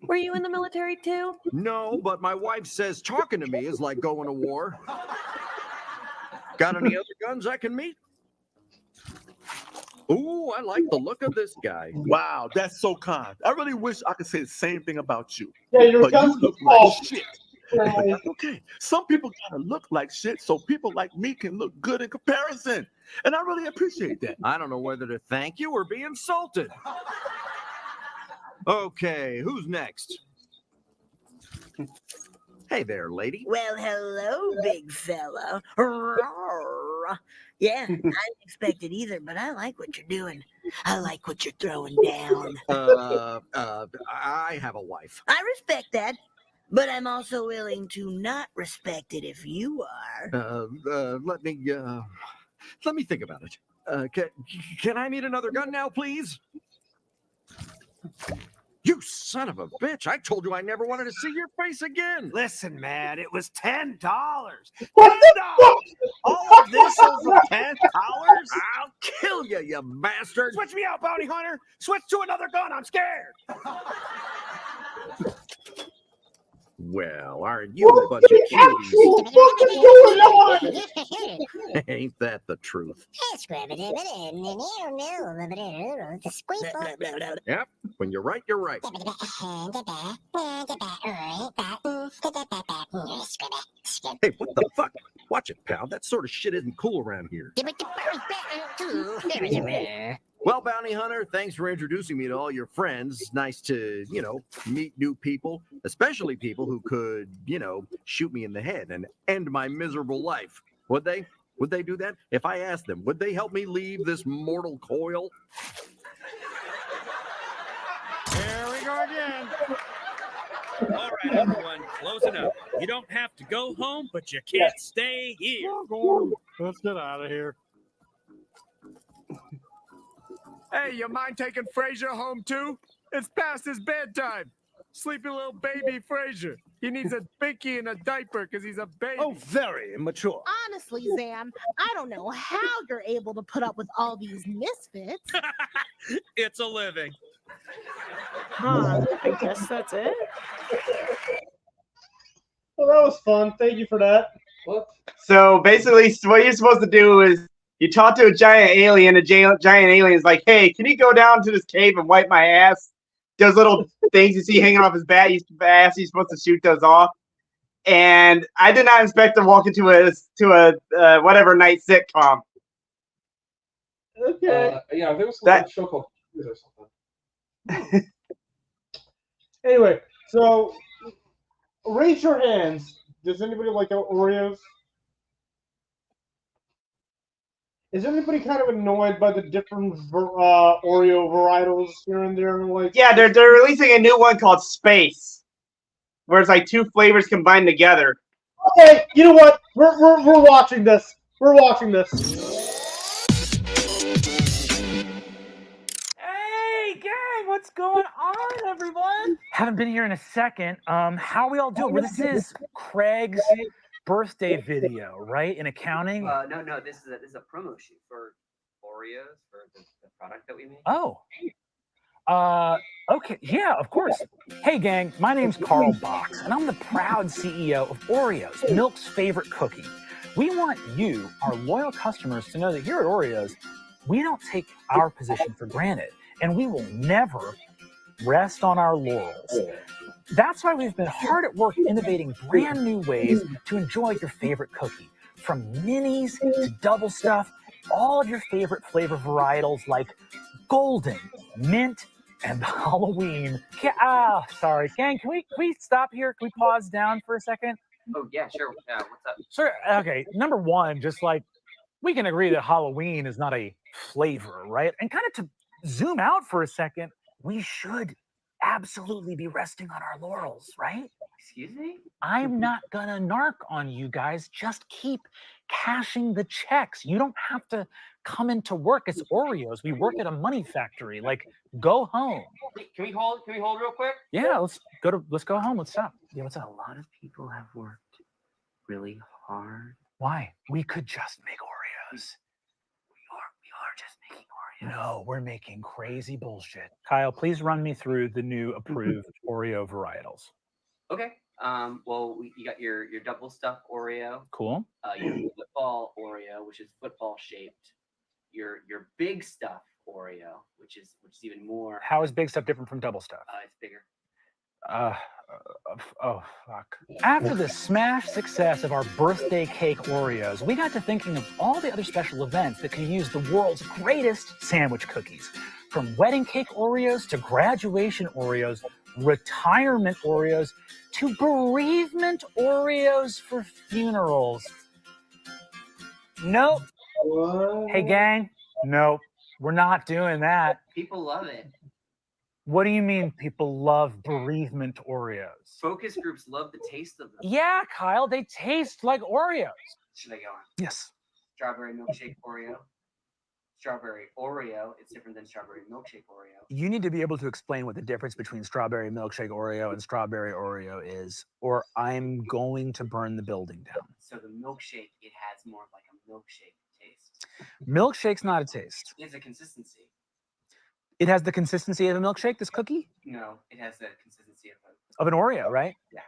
Were you in the military too? No, but my wife says talking to me is like going to war. Got any other guns I can meet? Ooh, I like the look of this guy. Wow, that's so kind. I really wish I could say the same thing about you. Yeah, you're but you Kelsey look Paul. like shit. But that's okay. Some people gotta look like shit so people like me can look good in comparison. And I really appreciate that. I don't know whether to thank you or be insulted. Okay, who's next? Hey there, lady. Well, hello, big fella. Roar. Yeah, I didn't expect it either, but I like what you're doing. I like what you're throwing down. I have a wife. I respect that, but I'm also willing to not respect it if you are. Let me think about it. Can I need another gun now, please? You son of a bitch. I told you I never wanted to see your face again. Listen, man, it was $10. $10! All of this over $10? I'll kill you, you bastard. Switch me out, bounty hunter. Switch to another gun. I'm scared. Well, aren't you a bunch of cuties? Ain't that the truth? Yep, when you're right, you're right. Hey, what the fuck? Watch it, pal. That sort of shit isn't cool around here. Well, Bounty Hunter, thanks for introducing me to all your friends. It's nice to, meet new people, especially people who could, shoot me in the head and end my miserable life. Would they? Would they do that? If I asked them, would they help me leave this mortal coil? Here we go again. All right, everyone, closing up. You don't have to go home, but you can't stay here. Let's get out of here. Hey, you mind taking Frazier home too? It's past his bedtime. Sleepy little baby Frazier. He needs a binky and a diaper because he's a baby. Oh, very immature. Honestly, Zam, I don't know how you're able to put up with all these misfits. It's a living. Huh, I guess that's it. Well, that was fun. Thank you for that. What? So basically, what you're supposed to do is you talk to a giant alien. A giant alien is like, "Hey, can you go down to this cave and wipe my ass?" Does little things you see hanging off his ass. He's supposed to shoot those off. And I did not expect to walk into a whatever night sitcom. Okay. Yeah, there was some show called or something. Anyway, so raise your hands. Does anybody like Oreos? Is anybody kind of annoyed by the different Oreo varietals here and there? Like, Yeah, they're releasing a new one called Space, where it's like two flavors combined together. Okay, you know what? We're watching this. We're watching this. Hey, gang, what's going on, everyone? Haven't been here in a second. How we all doing? Well, this is Craig's birthday video, right? In accounting. No. This is a promo shoot for Oreos for the product that we make. Oh. Okay. Yeah, of course. Hey, gang. My name's Carl Box, and I'm the proud CEO of Oreos, Milk's favorite cookie. We want you, our loyal customers, to know that here at Oreos, we don't take our position for granted, and we will never rest on our laurels. That's why we've been hard at work innovating brand new ways to enjoy your favorite cookie. From minis to double stuff, all of your favorite flavor varietals like golden, mint, and Halloween. Sorry, gang, can we stop here? Can we pause down for a second? Oh yeah, sure. What's up? Sure. Okay, number one, just like we can agree that Halloween is not a flavor, right? And kind of to zoom out for a second, we should absolutely be resting on our laurels, right? Excuse me? I'm not gonna narc on you guys. Just keep cashing the checks. You don't have to come into work as Oreos. We work at a money factory. Like, go home. Wait, can we hold real quick? Yeah, let's go home. Let's stop. Yeah, what's up? A lot of people have worked really hard. Why? We could just make Oreos. We are just making Oreos. No, we're making crazy bullshit. Kyle, please run me through the new approved Oreo varietals. Okay. Well, you got your double stuffed Oreo. Cool. Your football Oreo, which is football shaped. Your big stuff Oreo, which is even more. How is big stuff different from double stuff? It's bigger. Oh, fuck. After the smash success of our birthday cake Oreos, we got to thinking of all the other special events that could use the world's greatest sandwich cookies. From wedding cake Oreos to graduation Oreos, retirement Oreos to bereavement Oreos for funerals. Nope. Hey, gang. Nope. We're not doing that. People love it. What do you mean people love bereavement Oreos? Focus groups love the taste of them. Yeah, Kyle, they taste like Oreos. Should I go on? Yes. Strawberry milkshake Oreo. Strawberry Oreo. It's different than strawberry milkshake Oreo. You need to be able to explain what the difference between strawberry milkshake Oreo and strawberry Oreo is, or I'm going to burn the building down. So the milkshake, it has more of like a milkshake taste. Milkshake's not a taste. It's a consistency. It has the consistency of a milkshake, this cookie? No, it has the consistency Of an Oreo, right? Yeah.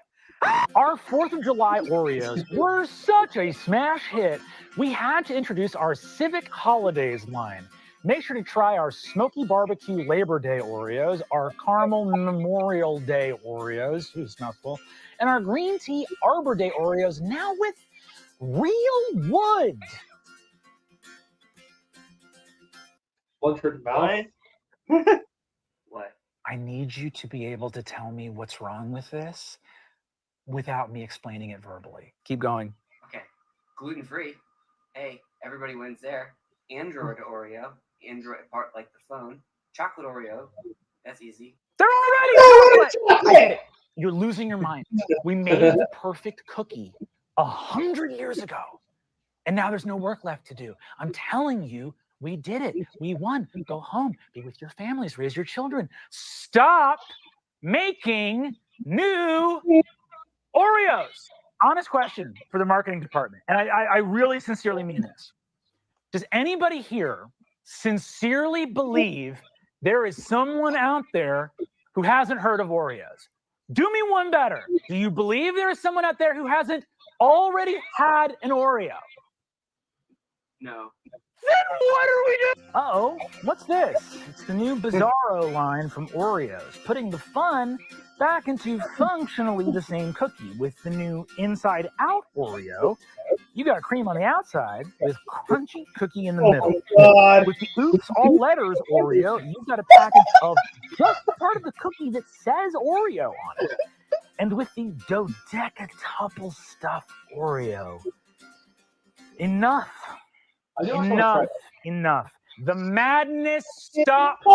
Our 4th of July Oreos were such a smash hit, we had to introduce our Civic Holidays line. Make sure to try our Smoky Barbecue Labor Day Oreos, our Caramel Memorial Day Oreos, ooh, smells cool, and our Green Tea Arbor Day Oreos, now with real wood. One for the mouth. What? I need you to be able to tell me what's wrong with this without me explaining it verbally. Keep going. Okay. Gluten-free. Hey, everybody wins there. Android Oreo. Android part like the phone. Chocolate Oreo. That's easy. They're already chocolate! I get it. You're losing your mind. We made the perfect cookie 100 years ago. And now there's no work left to do. I'm telling you, we did it. We won. Go home. Be with your families. Raise your children. Stop making new Oreos. Honest question for the marketing department. And I really sincerely mean this. Does anybody here sincerely believe there is someone out there who hasn't heard of Oreos? Do me one better. Do you believe there is someone out there who hasn't already had an Oreo? No. Then what are we doing? Uh-oh, what's this? It's the new Bizarro line from Oreos, putting the fun back into functionally the same cookie with the new Inside Out Oreo. You got cream on the outside with crunchy cookie in the middle. God. With the Oops All Letters Oreo, you've got a package of just the part of the cookie that says Oreo on it. And with the Dodecatuple Stuffed Oreo. Enough. Enough. The madness stops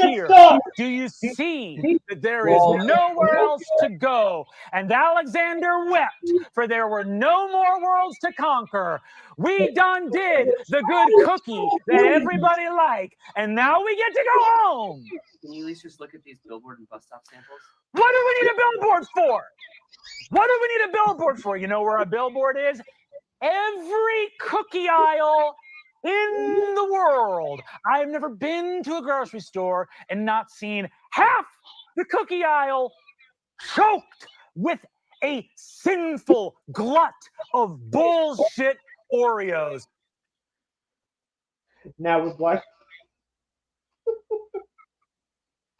here. Do you see that there is nowhere else to go? And Alexander wept, for there were no more worlds to conquer. We done did the good cookie that everybody liked, and now we get to go home. Can you at least just look at these billboard and bus stop samples? What do we need a billboard for? What do we need a billboard for? You know where a billboard is? Every cookie aisle in the world. I've never been to a grocery store and not seen half the cookie aisle choked with a sinful glut of bullshit Oreos. Now with what?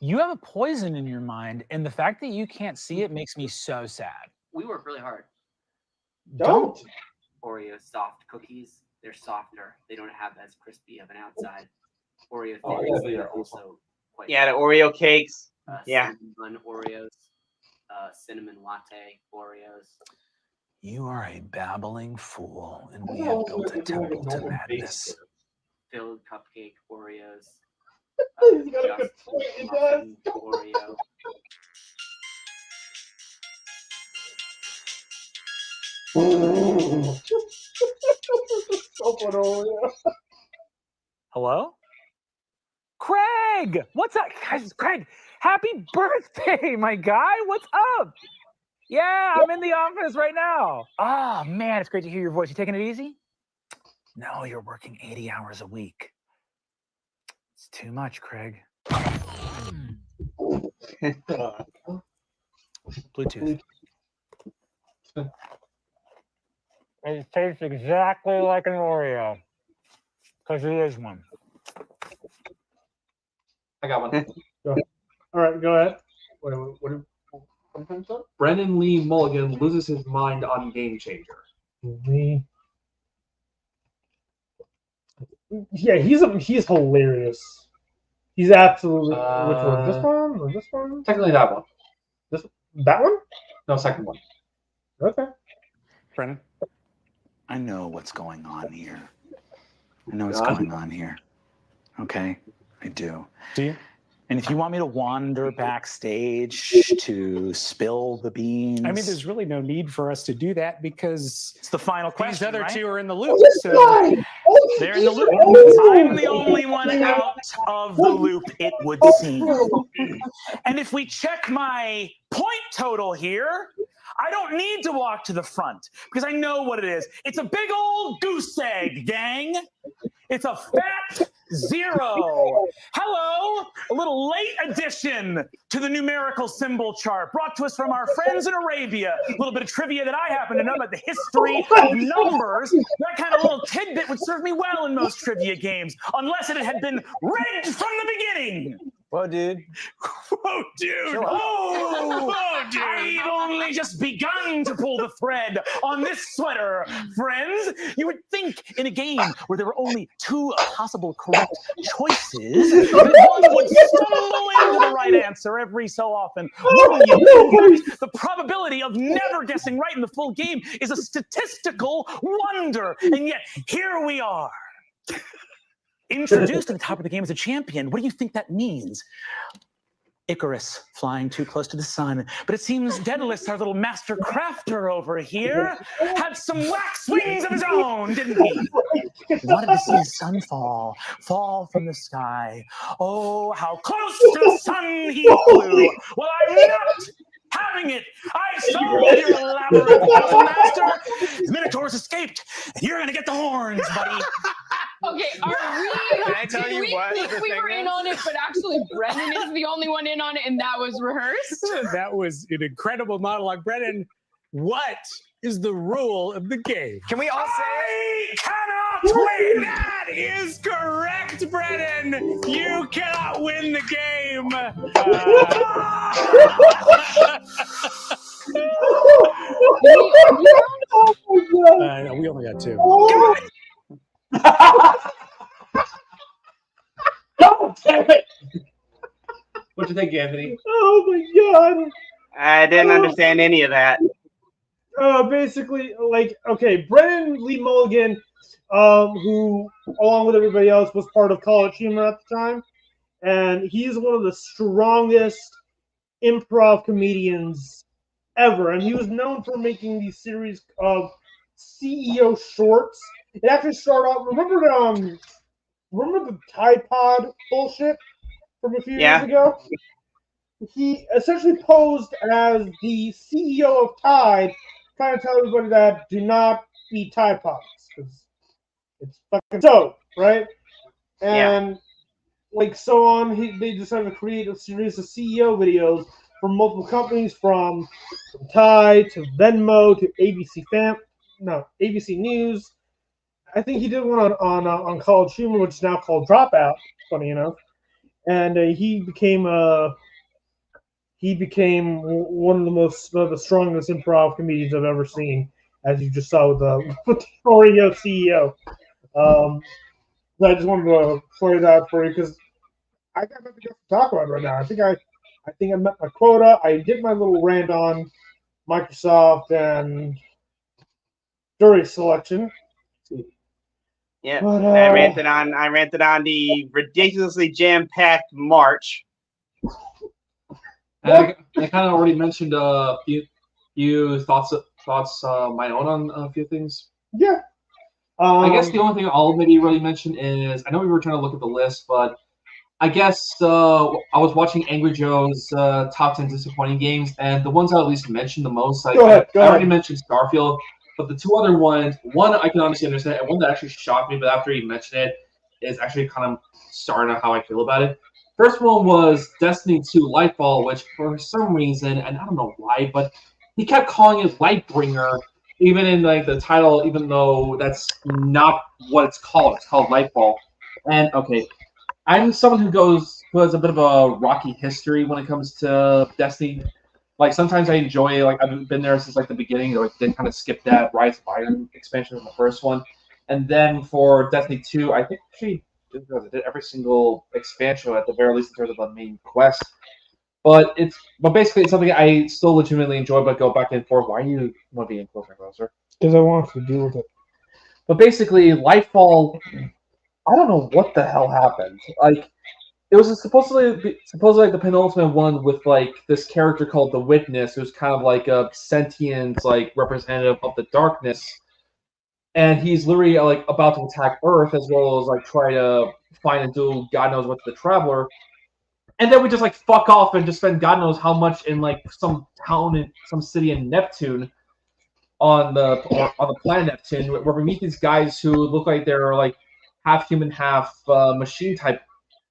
You have a poison in your mind, and the fact that you can't see it makes me so sad. We work really hard. Don't. Oreo soft cookies, they're softer. They don't have as crispy of an outside. Oreo Oh, thins, yeah, they're also quite Yeah, the Oreo cakes. Yeah. cinnamon bun Oreos, cinnamon latte Oreos. You are a babbling fool, and we have built a temple to madness. Filled cupcake Oreos. He's got a good Just point, he muffin Oreo. Hello? Craig! What's up? Guys, Craig, happy birthday, my guy! What's up? Yeah, I'm in the office right now. Oh, man, it's great to hear your voice. You taking it easy? No, you're working 80 hours a week. It's too much, Craig. Bluetooth. It tastes exactly like an Oreo. Because it is one. I got one. All right, go ahead. What Brennan Lee Mulligan loses his mind on Game Changer. Yeah, he's hilarious. He's absolutely which one? This one or this one? Technically that one. That one? No, second one. Okay. Brennan? I know what's going on here. I know what's going on here. Okay? I do. Do you? And if you want me to wander backstage to spill the beans... I mean, there's really no need for us to do that because... It's the final question, these other right? two are in the loop. So they're in the loop. I'm the only one out of the loop, it would seem. And if we check my point total here, I don't need to walk to the front because I know what it is. It's a big old goose egg, gang. It's a fat 0. Hello, a little late addition to the numerical symbol chart brought to us from our friends in Arabia. A little bit of trivia that I happen to know about the history of numbers. That kind of little tidbit would serve me well in most trivia games, unless it had been rigged from the beginning. Whoa, dude. Whoa, dude. Whoa, dude. I've only just begun to pull the thread on this sweater, friends. You would think in a game where there were only 2 possible correct choices, that one would stumble into the right answer every so often. Wouldn't you think the probability of never guessing right in the full game is a statistical wonder? And yet, here we are. Introduced to the top of the game as a champion. What do you think that means? Icarus flying too close to the sun. But it seems Daedalus, our little master crafter over here, had some wax wings of his own, didn't he? He wanted to see his sun fall from the sky. Oh, how close to the sun he flew. Well, I'm not having it. I solved your labyrinth, master. The Minotaurs escaped, and you're gonna get the horns, buddy. Okay, are we? Can I tell you what? We think we were in on it, but actually Brennan is the only one in on it, and that was rehearsed. That was an incredible monologue. Brennan, what is the rule of the game? Can we all say I cannot win! That is correct, Brennan! You cannot win the game! No, we only got 2. God damn it! What'd you think, Anthony? Oh my god! I didn't understand any of that. Basically, like, okay, Brennan Lee Mulligan, who, along with everybody else, was part of College Humor at the time, and he's one of the strongest improv comedians ever, and he was known for making these series of CEO shorts. It actually started off. Remember the Tide Pod bullshit from a few years ago? He essentially posed as the CEO of Tide, trying to tell everybody that do not eat Tide Pods because it's fucking dope, right? And like so on, they decided to create a series of CEO videos from multiple companies, from Tide to Venmo to ABC News. I think he did one on College Humor, which is now called Dropout. Funny enough, and he became one of the strongest improv comedians I've ever seen, as you just saw with the Oreo CEO. I just wanted to play that for you because I got nothing else to talk about right now. I think I met my quota. I did my little rant on Microsoft and jury selection. Yeah, But, I ranted on the ridiculously jam-packed March. And I kind of already mentioned a few thoughts my own on a few things. Yeah. I guess the only thing I'll maybe really mention is, I know we were trying to look at the list, but I guess I was watching Angry Joe's top 10 disappointing games, and the ones I at least mentioned the most, I already mentioned Starfield, but the 2 other ones, one I can honestly understand, and one that actually shocked me, but after he mentioned it, is actually kind of starting on how I feel about it. First one was Destiny 2 Lightfall, which for some reason, and I don't know why, but he kept calling it Lightbringer, even in like the title, even though that's not what it's called. It's called Lightfall. And okay, I'm someone who has a bit of a rocky history when it comes to Destiny. Like sometimes I enjoy like I've been there since like the beginning, or then kind of skip that Rise of Iron expansion in the first one, and then for Destiny 2, I think actually I did every single expansion at the very least in terms of the main quest. But basically it's something I still legitimately enjoy, but go back and forth. Why do you want to be in closer, closer? Because I want to deal with it. But basically, Lightfall, I don't know what the hell happened. Like, it was supposedly like the penultimate one with like this character called the Witness, who's kind of like a sentient like representative of the darkness, and he's literally like about to attack Earth as well as like try to find and do God knows what to the Traveler. And then we just like fuck off and just spend God knows how much in like some town in some city in Neptune on the planet Neptune, where we meet these guys who look like they're like half human, half machine type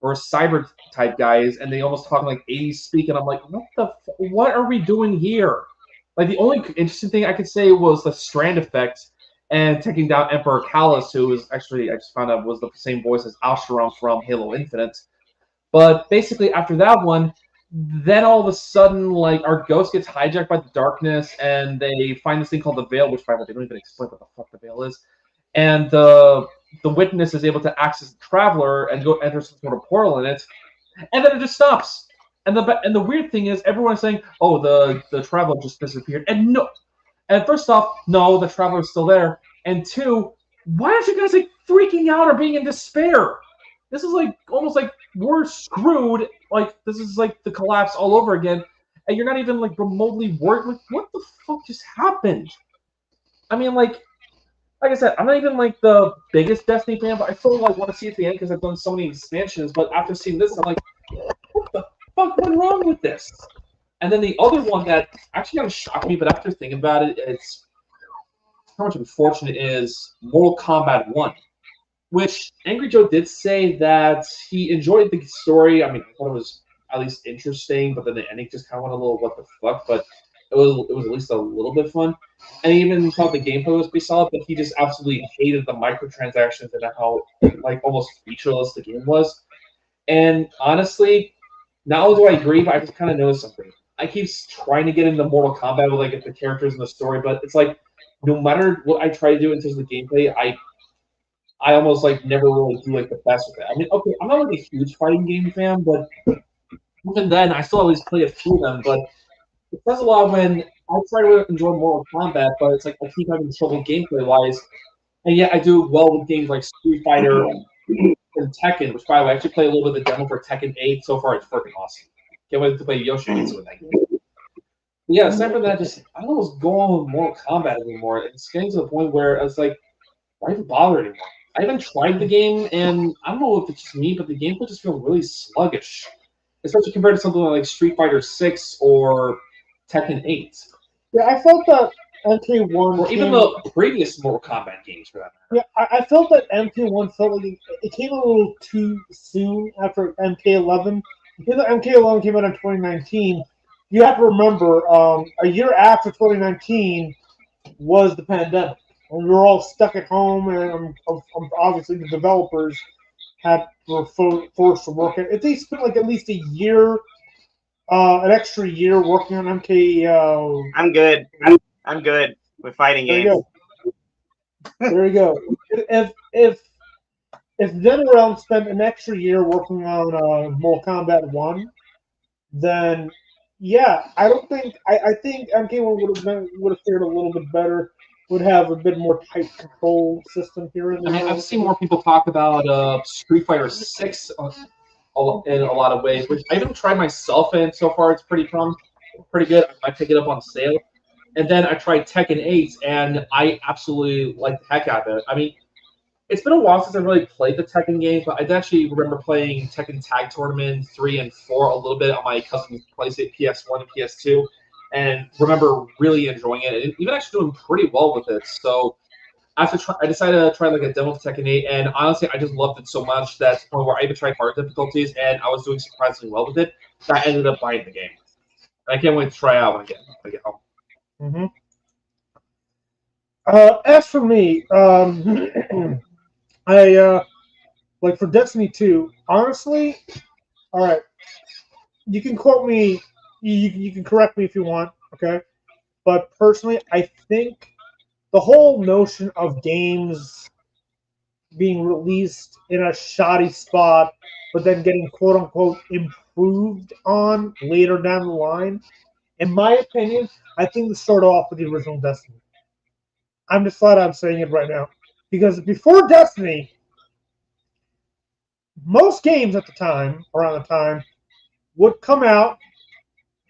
or cyber type guys, and they almost talk like 80s speak, and I'm like, what are we doing here? Like the only interesting thing I could say was the Strand effect and taking down Emperor Callus, who was actually I just found out was the same voice as Alsharon from Halo Infinite. But basically, after that one, then all of a sudden, like our ghost gets hijacked by the darkness, and they find this thing called the Veil, which by the way, they don't even explain what the fuck the Veil is. And the Witness is able to access the Traveler and go enter some sort of portal in it, and then it just stops. And the weird thing is, everyone's saying, "Oh, the Traveler just disappeared," and no. And first off, no, the Traveler's still there. And two, why aren't you guys like freaking out or being in despair? This is like almost like we're screwed. Like this is like the collapse all over again, and you're not even like remotely worried. Like what the fuck just happened? I mean, like I said, I'm not even like the biggest Destiny fan, but I still like want to see it to the end because I've done so many expansions. But after seeing this, I'm like, what the fuck went wrong with this? And then the other one that actually kind of shocked me, but after thinking about it, it's how much unfortunate is Mortal Kombat 1. Which Angry Joe did say that he enjoyed the story. I mean, I thought it was at least interesting, but then the ending just kind of went a little what the fuck. But it was at least a little bit fun. And he even thought the gameplay was pretty solid, but he just absolutely hated the microtransactions and how like almost featureless the game was. And honestly, not only do I agree, but I just kind of noticed something. I keep trying to get into Mortal Kombat with like the characters and the story, but it's like no matter what I try to do in terms of the gameplay, I almost like never really do like the best with it. I mean, okay, I'm not like a huge fighting game fan, but even then, I still always play a few of them. But it says a lot when I try to enjoy Mortal Kombat, but it's like I keep having trouble gameplay wise, and yet I do well with games like Street Fighter and Tekken. Which, by the way, I actually play a little bit of the demo for Tekken 8. So far, it's freaking awesome. Can't wait to play Yoshimitsu with that game. But yeah, aside from that, just I don't know what's going on with Mortal Kombat anymore. It's getting to the point where it's like, why even bother anymore? I haven't tried the game, and I don't know if it's just me, but the gameplay just feels really sluggish, especially compared to something like Street Fighter 6 or Tekken 8. Yeah, I felt that MK1 or even the previous Mortal Kombat games for that matter. Yeah, I felt that MK1 felt like it came a little too soon after MK11. Because MK11 came out in 2019, you have to remember a year after 2019 was the pandemic. And we were all stuck at home, and obviously the developers were forced to work. If they spent like at least a year, an extra year working on MK, I'm good. I'm good with fighting there games. You go. There you go. If NetherRealm spent an extra year working on Mortal Kombat 1, then yeah, I think MK1 would have fared a little bit better. Would have a bit more tight control system here in the world. I've seen more people talk about Street Fighter 6 in a lot of ways, which I haven't tried myself, and so far it's pretty good. I might pick it up on sale. And then I tried Tekken 8, and I absolutely like the heck out of it. I mean, it's been a while since I really played the Tekken games, but I did actually remember playing Tekken Tag Tournament 3 and 4 a little bit on my cousin's PlayStation PS1 and PS2. And remember really enjoying it, and even actually doing pretty well with it. So I decided to try like a demo of Tekken 8, and honestly, I just loved it so much that to the point where I even tried hard difficulties, and I was doing surprisingly well with it. That I ended up buying the game. And I can't wait to try it out when I get home. As for me, I like for Destiny 2. Honestly, all right, you can quote me you can correct me if you want, okay? But personally, I think the whole notion of games being released in a shoddy spot, but then getting quote unquote improved on later down the line, in my opinion, I think this started off with the original Destiny. I'm just flat out saying it right now. Because before Destiny, most games at the time, around the time, would come out.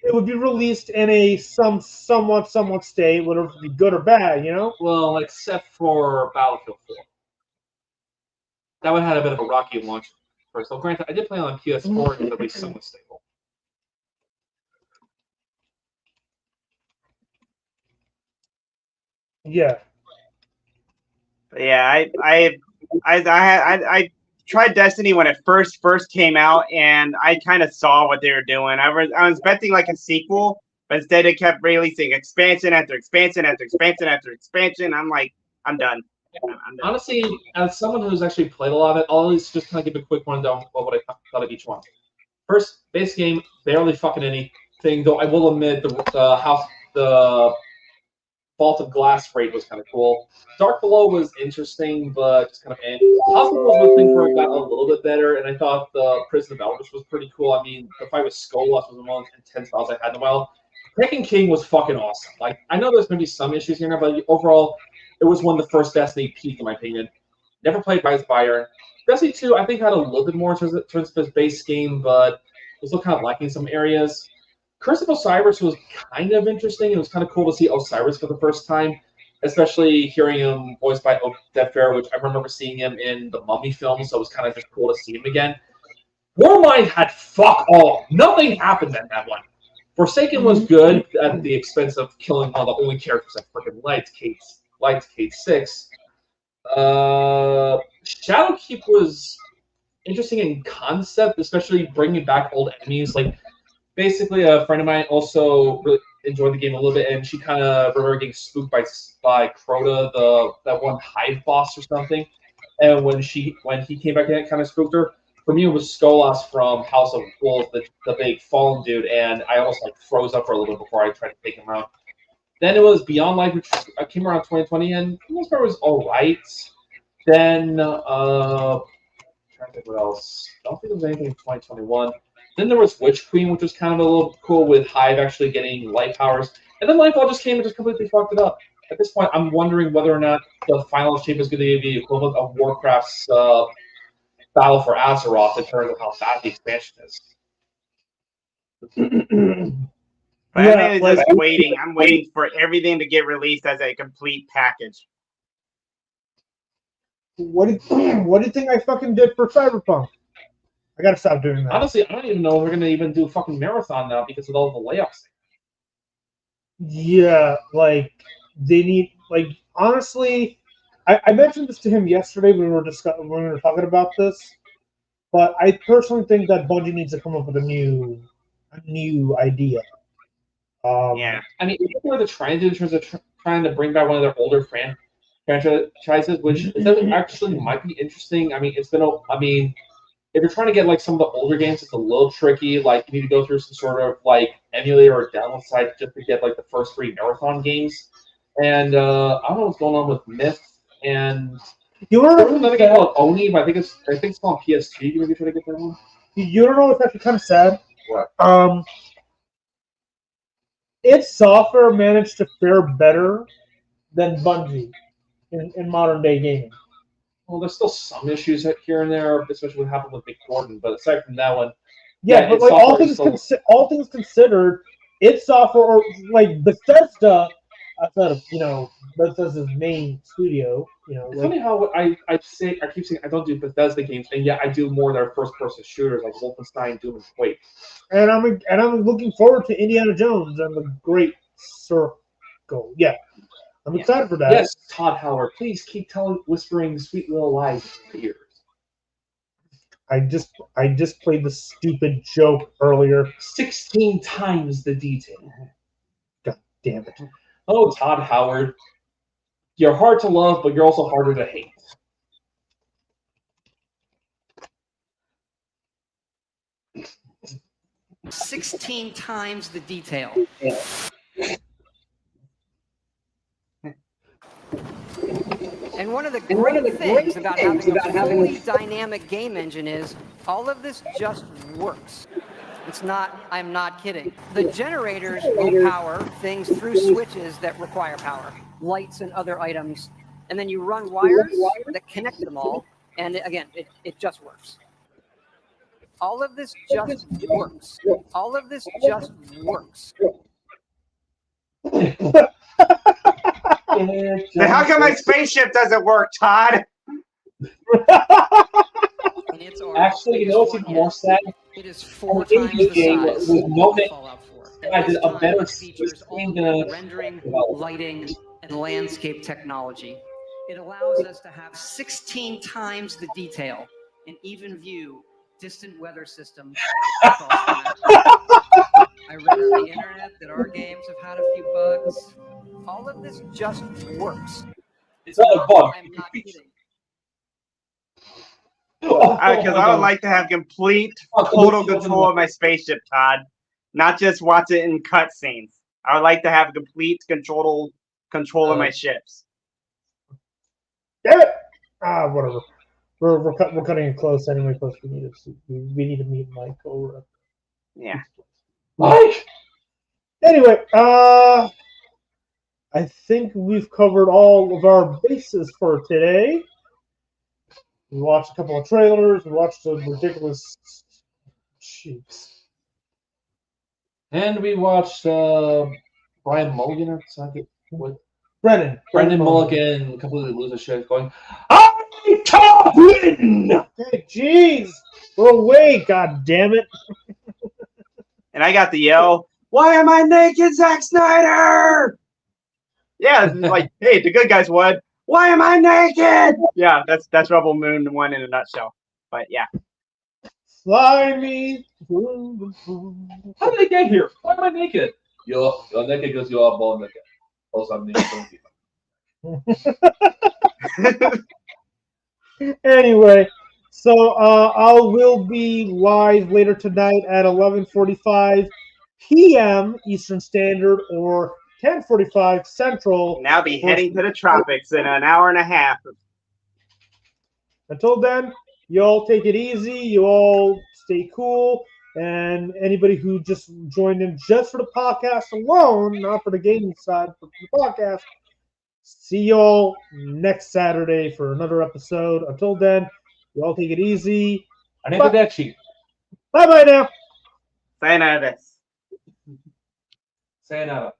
It would be released in a somewhat state, whether it be good or bad, you know? Well, except for Battlefield 4. That one had a bit of a rocky launch first. So granted, I did play on PS4 and it was at least somewhat stable. Yeah. But yeah, I tried Destiny when it first came out, and I kind of saw what they were doing. I was expecting like a sequel, but instead it kept releasing expansion after expansion after expansion after expansion. I'm like, I'm done. I'm done. Honestly, as someone who's actually played a lot of it, I'll always just kind of give a quick rundown of what I thought of each one. First, base game, barely fucking anything, though I will admit the Vault of Glass raid was kind of cool. Dark Below was interesting, but just kind of Hospital was one thing where it got a little bit better, and I thought the Prison of Eldritch was pretty cool. I mean, the fight with Skolas was one of the most intense battles I had in a while. Kraken King was fucking awesome. Like, I know there's going to be some issues here and there, but overall, it was one of the first Destiny peak, in my opinion. Never played Rise of Iron. Destiny 2, I think, had a little bit more in terms of its base game, but was still kind of lacking in some areas. Curse of Osiris was kind of interesting. It was kind of cool to see Osiris for the first time, especially hearing him voiced by Dead Fair, which I remember seeing him in the Mummy film, so it was kind of just cool to see him again. Warmind had fuck all. Nothing happened in that one. Forsaken was good at the expense of killing all the only characters I freaking liked, Kate 6. Shadowkeep was interesting in concept, especially bringing back old enemies. Like, basically, a friend of mine also really enjoyed the game a little bit, and she kind of remember getting spooked by Crota, that one hive boss or something. And when he came back in, it kind of spooked her. For me, it was Skolas from House of Wolves, the big fallen dude, and I almost like froze up for a little bit before I tried to take him out. Then it was Beyond Light, which came around 2020, and for the most part was all right. Then, trying to think what else. I don't think there was anything in 2021. Then there was Witch Queen, which was kind of a little cool with Hive actually getting light powers. And then Lightfall just came and just completely fucked it up. At this point, I'm wondering whether or not the final shape is going to be the equivalent of Warcraft's Battle for Azeroth in terms of how bad the expansion is. But I'm just waiting. I'm waiting for everything to get released as a complete package. What do you think I fucking did for Cyberpunk? I gotta stop doing that. Honestly, I don't even know if we're gonna even do a fucking marathon now because of all the layoffs. Yeah, like they need honestly, I mentioned this to him yesterday when we were talking about this, but I personally think that Bungie needs to come up with a new idea. Yeah, I mean, what they're trying to do in terms of trying to bring back one of their older franchises, which actually might be interesting. I mean, if you're trying to get like some of the older games, it's a little tricky. Like you need to go through some sort of like emulator or download site just to get like the first 3 marathon games. And I don't know what's going on with Myth and you want to another game called Oni, but I think it's on PS2. You maybe try to get that one. You don't know what's actually kind of sad. What? Its software managed to fare better than Bungie in modern day gaming. Well, there's still some issues here and there, especially what happened with Big Gordon. But aside from that one, yeah, but like all things considered, its software, or like Bethesda, outside of Bethesda's main studio, It's funny how I keep saying I don't do Bethesda games, and yet I do more of their first-person shooters like Wolfenstein, Doom, and Quake. And I'm looking forward to Indiana Jones and the Great Circle. Yeah. I'm excited for that. Yes, Todd Howard, please keep whispering sweet little lies in my ears. I just played the stupid joke earlier. 16 times the detail. God damn it. Oh, Todd Howard. You're hard to love, but you're also harder to hate. 16 times the detail. And one of the great things about having a fully dynamic game engine is all of this just works. It's not, I'm not kidding. The generators will power things through switches that require power, lights and other items. And then you run wires that connect them all. And again, it just works. All of this just works. All of this just works. Then how come my spaceship doesn't work, Todd? Actually, you know what's even more sad? It is 4 times the size with no of Fallout 4. I did a better features all the rendering, lighting, and landscape technology. It allows us to have 16 times the detail and even view distant weather systems across the map. I read on the internet that our games have had a few bugs. All of this just works. It's not a bug. I'm not kidding. Because I would like to have complete, total control of my spaceship, Todd. Not just watch it in cutscenes. I would like to have complete control of my ships. Damn it! Whatever. We're cutting it close anyway. Plus, we need to meet Mike over. Yeah. Mike. Anyway, I think we've covered all of our bases for today. We watched a couple of trailers. We watched some ridiculous sheets. And we watched Brian Mulligan or something. What? Brendan Mulligan completely lose his shit going, I can't win! Hey, jeez. We're away, god damn it. And I got the yell, why am I naked, Zack Snyder? Yeah, it's like, hey, the good guys would. Why am I naked? Yeah, that's Rebel Moon 1 in a nutshell. But yeah. Fly me. How did I get here? Why am I naked? You're naked because you are born naked. Also, I'm naked. Anyway, so I will be live later tonight at 11:45 p.m. Eastern Standard or 10:45 Central. And I'll be heading to the tropics in an hour and a half. Until then, you all take it easy. You all stay cool. And anybody who just joined in just for the podcast alone, not for the gaming side, but for the podcast, see you all next Saturday for another episode. Until then, you all take it easy. Arrivederci. Bye-bye now. Sayonara. Sayonara.